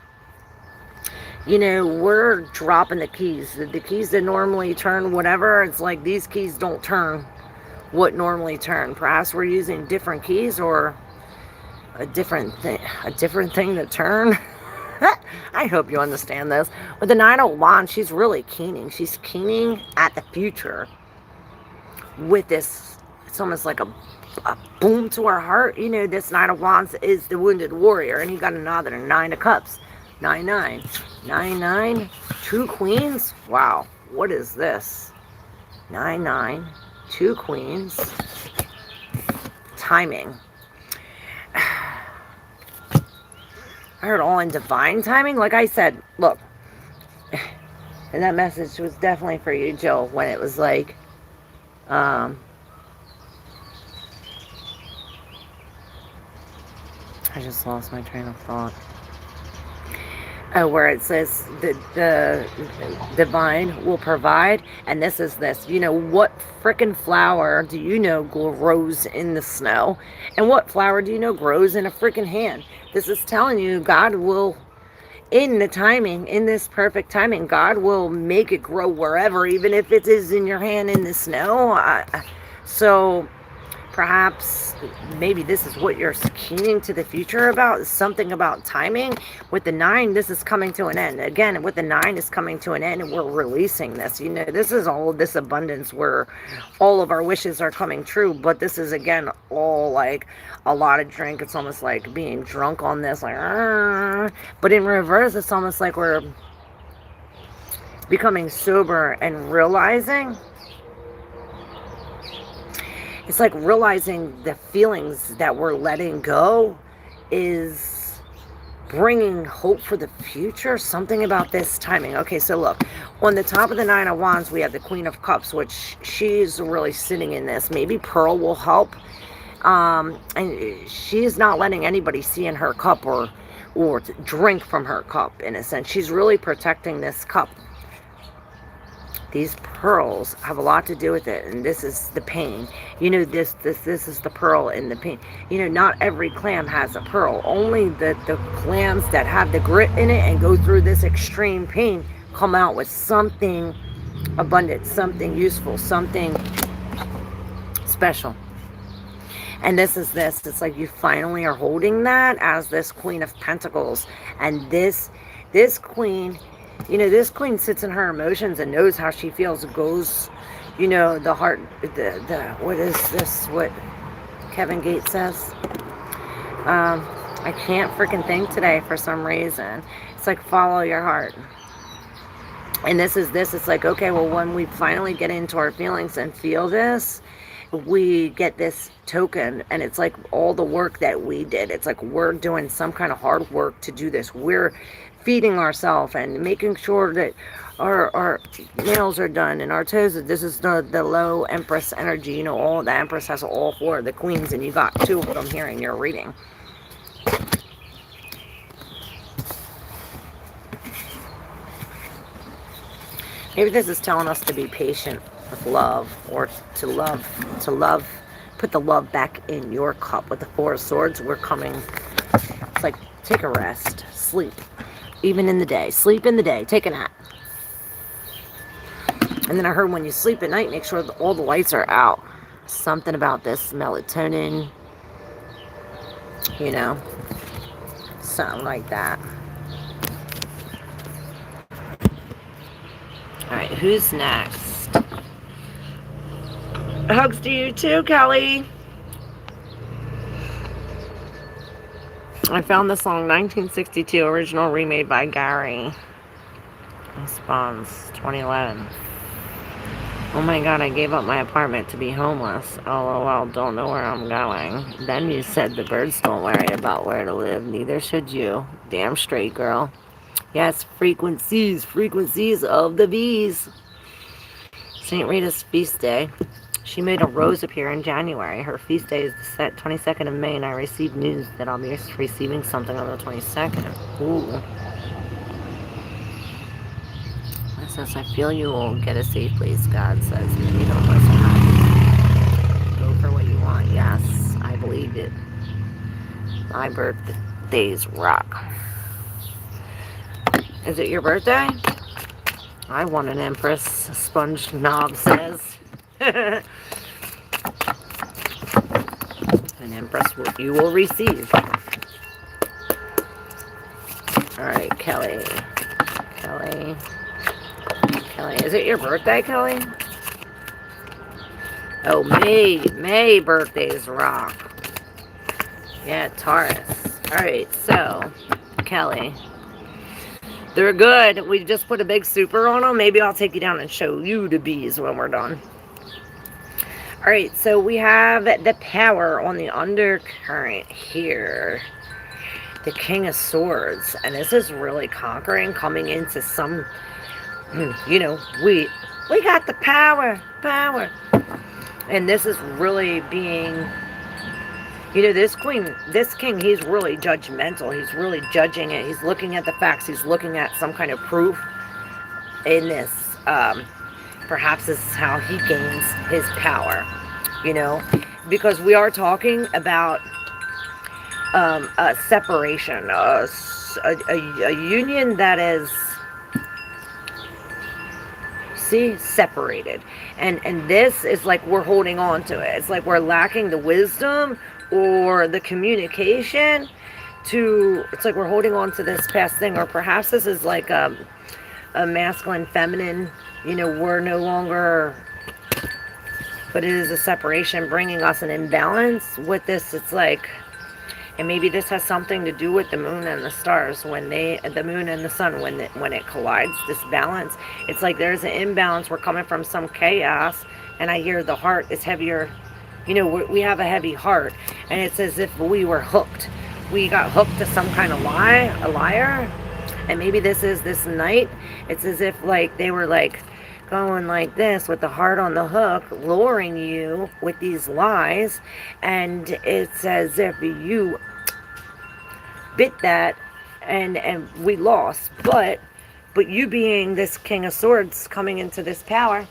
[SPEAKER 1] we're dropping the keys. The keys that normally turn whatever, it's like these keys don't turn what normally turn. Perhaps we're using different keys or a different thing to turn. I hope you understand this. With the Nine of Wands, she's really keening. She's keening at the future. With this, it's almost like a boom to her heart. This Nine of Wands is the wounded warrior, and he got another Nine of Cups. 9-9. 9-9. 2 queens. Wow. What is this? 9-9. 2 queens. Timing. I heard all in divine timing. Like I said, look. And that message was definitely for you, Jill, when it was like, I just lost my train of thought. Where it says the divine will provide, and this is this. What frickin' flower do you know grows in the snow? And what flower do you know grows in a frickin' hand? This is telling you God will, in the timing, in this perfect timing, God will make it grow wherever, even if it is in your hand in the snow. So perhaps maybe this is what you're keening to the future about, something about timing. With the 9, this is coming to an end. Again, with the 9 is coming to an end, and we're releasing this. This is all this abundance where all of our wishes are coming true. But this is, again, all like a lot of drink. It's almost like being drunk on this. But in reverse, it's almost like we're becoming sober and realizing. It's like realizing the feelings that we're letting go is bringing hope for the future. Something about this timing. Okay, so look, on the top of the Nine of Wands, we have the Queen of Cups, which she's really sitting in this. Maybe Pearl will help. And she's not letting anybody see in her cup or drink from her cup, in a sense. She's really protecting this cup. These pearls have a lot to do with it, and this is the pain. You know, this is the pearl in the pain. You know, not every clam has a pearl. Only the clams that have the grit in it and go through this extreme pain come out with something abundant, something useful, something special. And this is this. It's like you finally are holding that as this Queen of Pentacles. And this queen, you know, this queen sits in her emotions and knows how she feels. Goes, you know, the heart, what is this? What Kevin Gates says? I can't freaking think today for some reason. It's like, follow your heart. And this is this. It's like, okay, well, when we finally get into our feelings and feel this, we get this token, and it's like all the work that we did. It's like we're doing some kind of hard work to do this. We're feeding ourselves and making sure that our nails are done and our toes. This is the low Empress energy. You know, all the Empress has all four of the queens, and you got two of them here in your reading. Maybe this is telling us to be patient with love, or to love, put the love back in your cup. With the Four of Swords, we're coming, it's like, take a rest, sleep, even in the day, sleep in the day, take a nap. And then I heard when you sleep at night, make sure that all the lights are out. Something about this melatonin, you know, something like that. All right, who's next? Hugs to you too, Kelly. I found the song 1962, original remade by Gary. Response 2011. Oh my god, I gave up my apartment to be homeless. LOL, don't know where I'm going. Then you said the birds don't worry about where to live. Neither should you. Damn straight, girl. Yes, frequencies of the bees. St. Rita's feast day. She made a rose appear in January. Her feast day is the 22nd of May, and I received news that I'll be receiving something on the 22nd. Ooh. It says, I feel you will get a safe place, God says. If you don't listen, go for what you want. Yes, I believe it. My birthdays rock. Is it your birthday? I want an Empress, Sponge Knob says. An Empress you will receive. Alright, Kelly. Is it your birthday, Kelly? Oh, May birthdays rock. Yeah, Taurus. Alright, so, Kelly. They're good. We just put a big super on them. Maybe I'll take you down and show you the bees when we're done. Alright, so we have the power on the undercurrent here. The King of Swords. And this is really conquering, coming into some, you know, we got the power. And this is really being, you know, this king, he's really judgmental. He's really judging it. He's looking at the facts. He's looking at some kind of proof in this. Perhaps this is how he gains his power, you know, because we are talking about a separation, a union that is, see, separated. And this is like we're holding on to it. It's like we're lacking the wisdom or the communication to, it's like we're holding on to this past thing. Or perhaps this is like a masculine, feminine, you know, we're no longer, but it is a separation bringing us an imbalance with this. It's like, and maybe this has something to do with the moon and the stars, when the moon and the sun, when it collides, this balance, it's like there's an imbalance. We're coming from some chaos, and I hear the heart is heavier. You know, we have a heavy heart, and it's as if we were hooked. we got hooked to some kind of lie, a liar. And maybe this is this night. It's as if like they were like going like this with the heart on the hook, luring you with these lies. And it's as if you bit that and we lost. But you being this King of Swords coming into this power,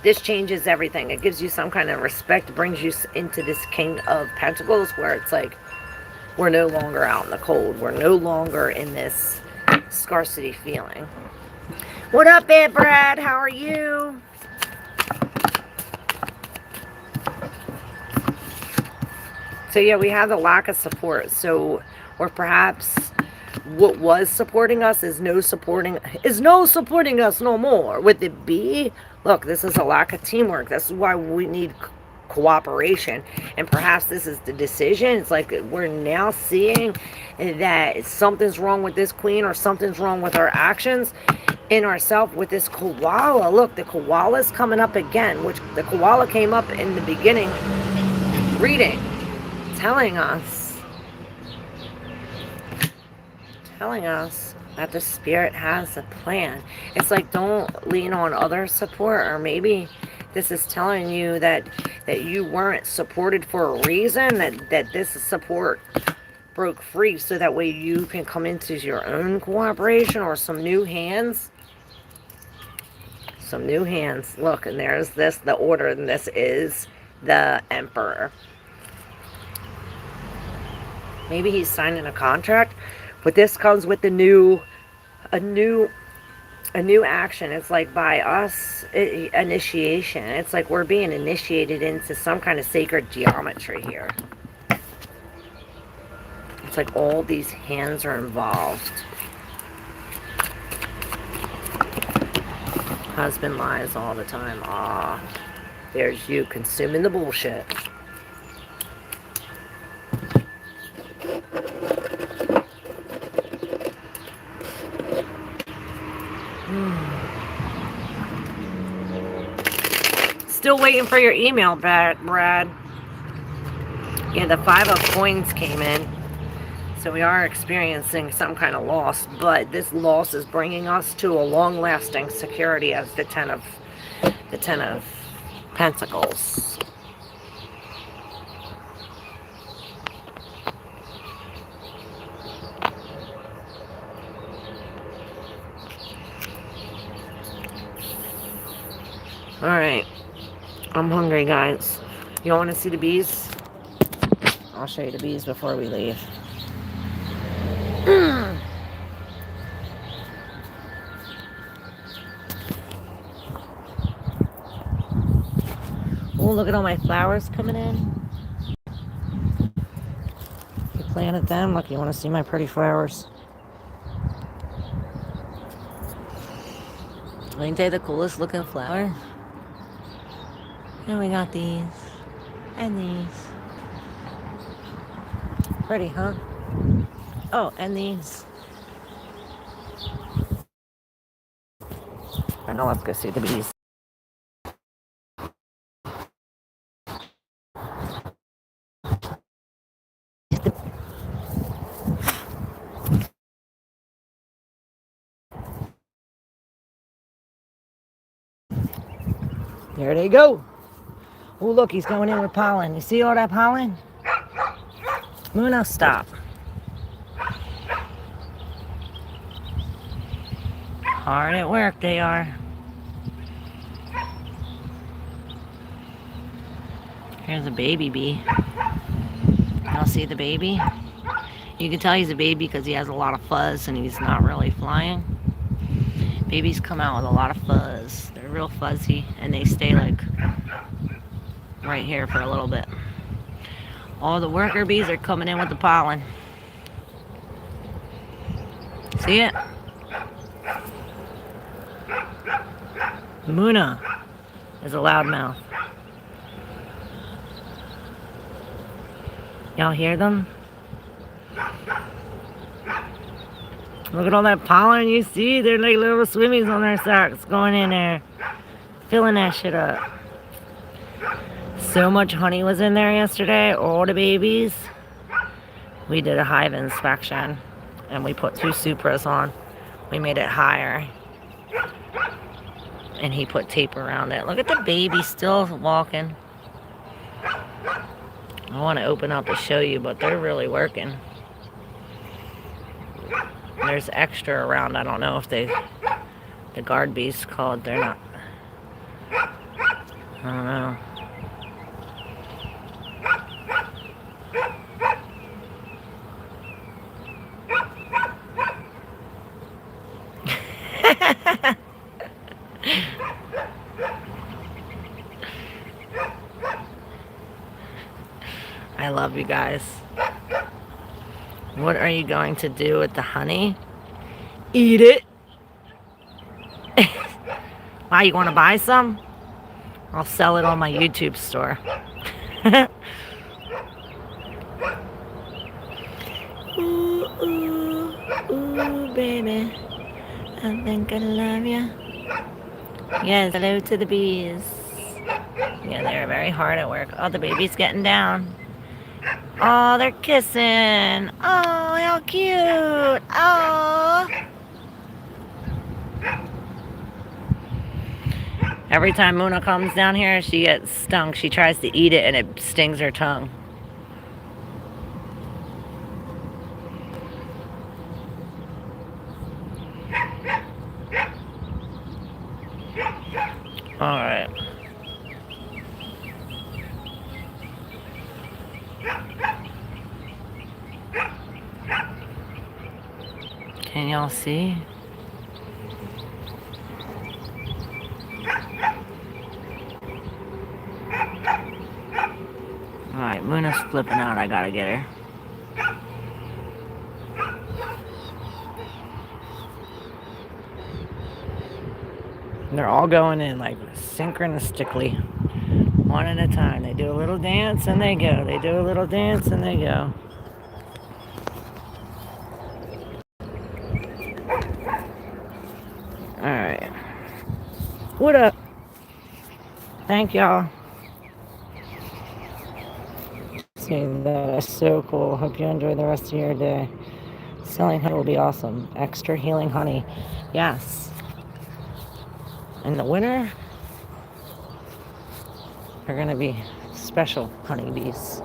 [SPEAKER 1] this changes everything. It gives you some kind of respect, brings you into this King of Pentacles where it's like we're no longer out in the cold. We're no longer in this scarcity feeling. What up, Aunt Brad? How are you? So yeah, we have the lack of support. So, or perhaps what was supporting us is no supporting us no more. With the B, look, this is a lack of teamwork. This is why we need cooperation. And perhaps this is the decision. It's like we're now seeing that something's wrong with this queen, or something's wrong with our actions in ourselves with this koala. Look, the koala's coming up again, which the koala came up in the beginning reading, telling us that the spirit has a plan. It's like, don't lean on other support. Or maybe this is telling you that you weren't supported for a reason, that this support broke free, so that way you can come into your own cooperation or some new hands. Some new hands. Look, and there's this, the order, and this is the Emperor. Maybe he's signing a contract, but this comes with a new action. It's like by us, initiation. It's like we're being initiated into some kind of sacred geometry here. It's like all these hands are involved. Husband lies all the time. Ah, there's you consuming the bullshit. Still waiting for your email, Brad. Yeah, the 5 of coins came in. So we are experiencing some kind of loss, but this loss is bringing us to a long-lasting security as the 10 of Pentacles. All right. I'm hungry, guys. You want to see the bees? I'll show you the bees before we leave. Oh, look at all my flowers coming in. You planted them. Look, you want to see my pretty flowers? Ain't they the coolest looking flower? And we got these. And these. Pretty, huh? Oh, and these. I know, let's go see the bees. There they go. Oh, look, he's going in with pollen. You see all that pollen? Luna, stop. Hard at work, they are. Here's a baby bee. Y'all see the baby? You can tell he's a baby because he has a lot of fuzz and he's not really flying. Babies come out with a lot of fuzz. They're real fuzzy and they stay like right here for a little bit. All the worker bees are coming in with the pollen. See it? Muna is a loudmouth. Y'all hear them? Look at all that pollen you see. They're like little swimmies on their socks going in there. Filling that shit up. So much honey was in there yesterday. All the babies. We did a hive inspection and we put 2 Supras on. We made it higher. And he put tape around it. Look at the baby still walking. I want to open up to show you, but they're really working. There's extra around. I don't know if the guard bees called. They're not. I don't know. I love you guys. What are you going to do with the honey? Eat it. Why, you want to buy some? I'll sell it on my YouTube store. Ooh, ooh, ooh, baby. I think I love you. Yes, hello to the bees. Yeah, they're very hard at work. Oh, the baby's getting down. Oh, they're kissing. Oh, how cute. Oh. Every time Muna comes down here, she gets stung. She tries to eat it and it stings her tongue. All right. Can y'all see? Alright, Muna's flipping out. I gotta get her. They're all going in like synchronistically. One at a time. They do a little dance and they go. They do a little dance and they go. Alright. What up? Thank y'all. See, that is so cool. Hope you enjoy the rest of your day. Selling honey will be awesome. Extra healing honey. Yes. In the winter, they're going to be special honeybees.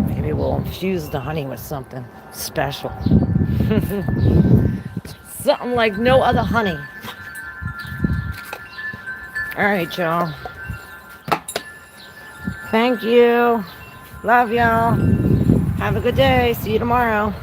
[SPEAKER 1] Maybe we'll infuse the honey with something special. Something like no other honey. All right, y'all. Thank you. Love y'all. Have a good day. See you tomorrow.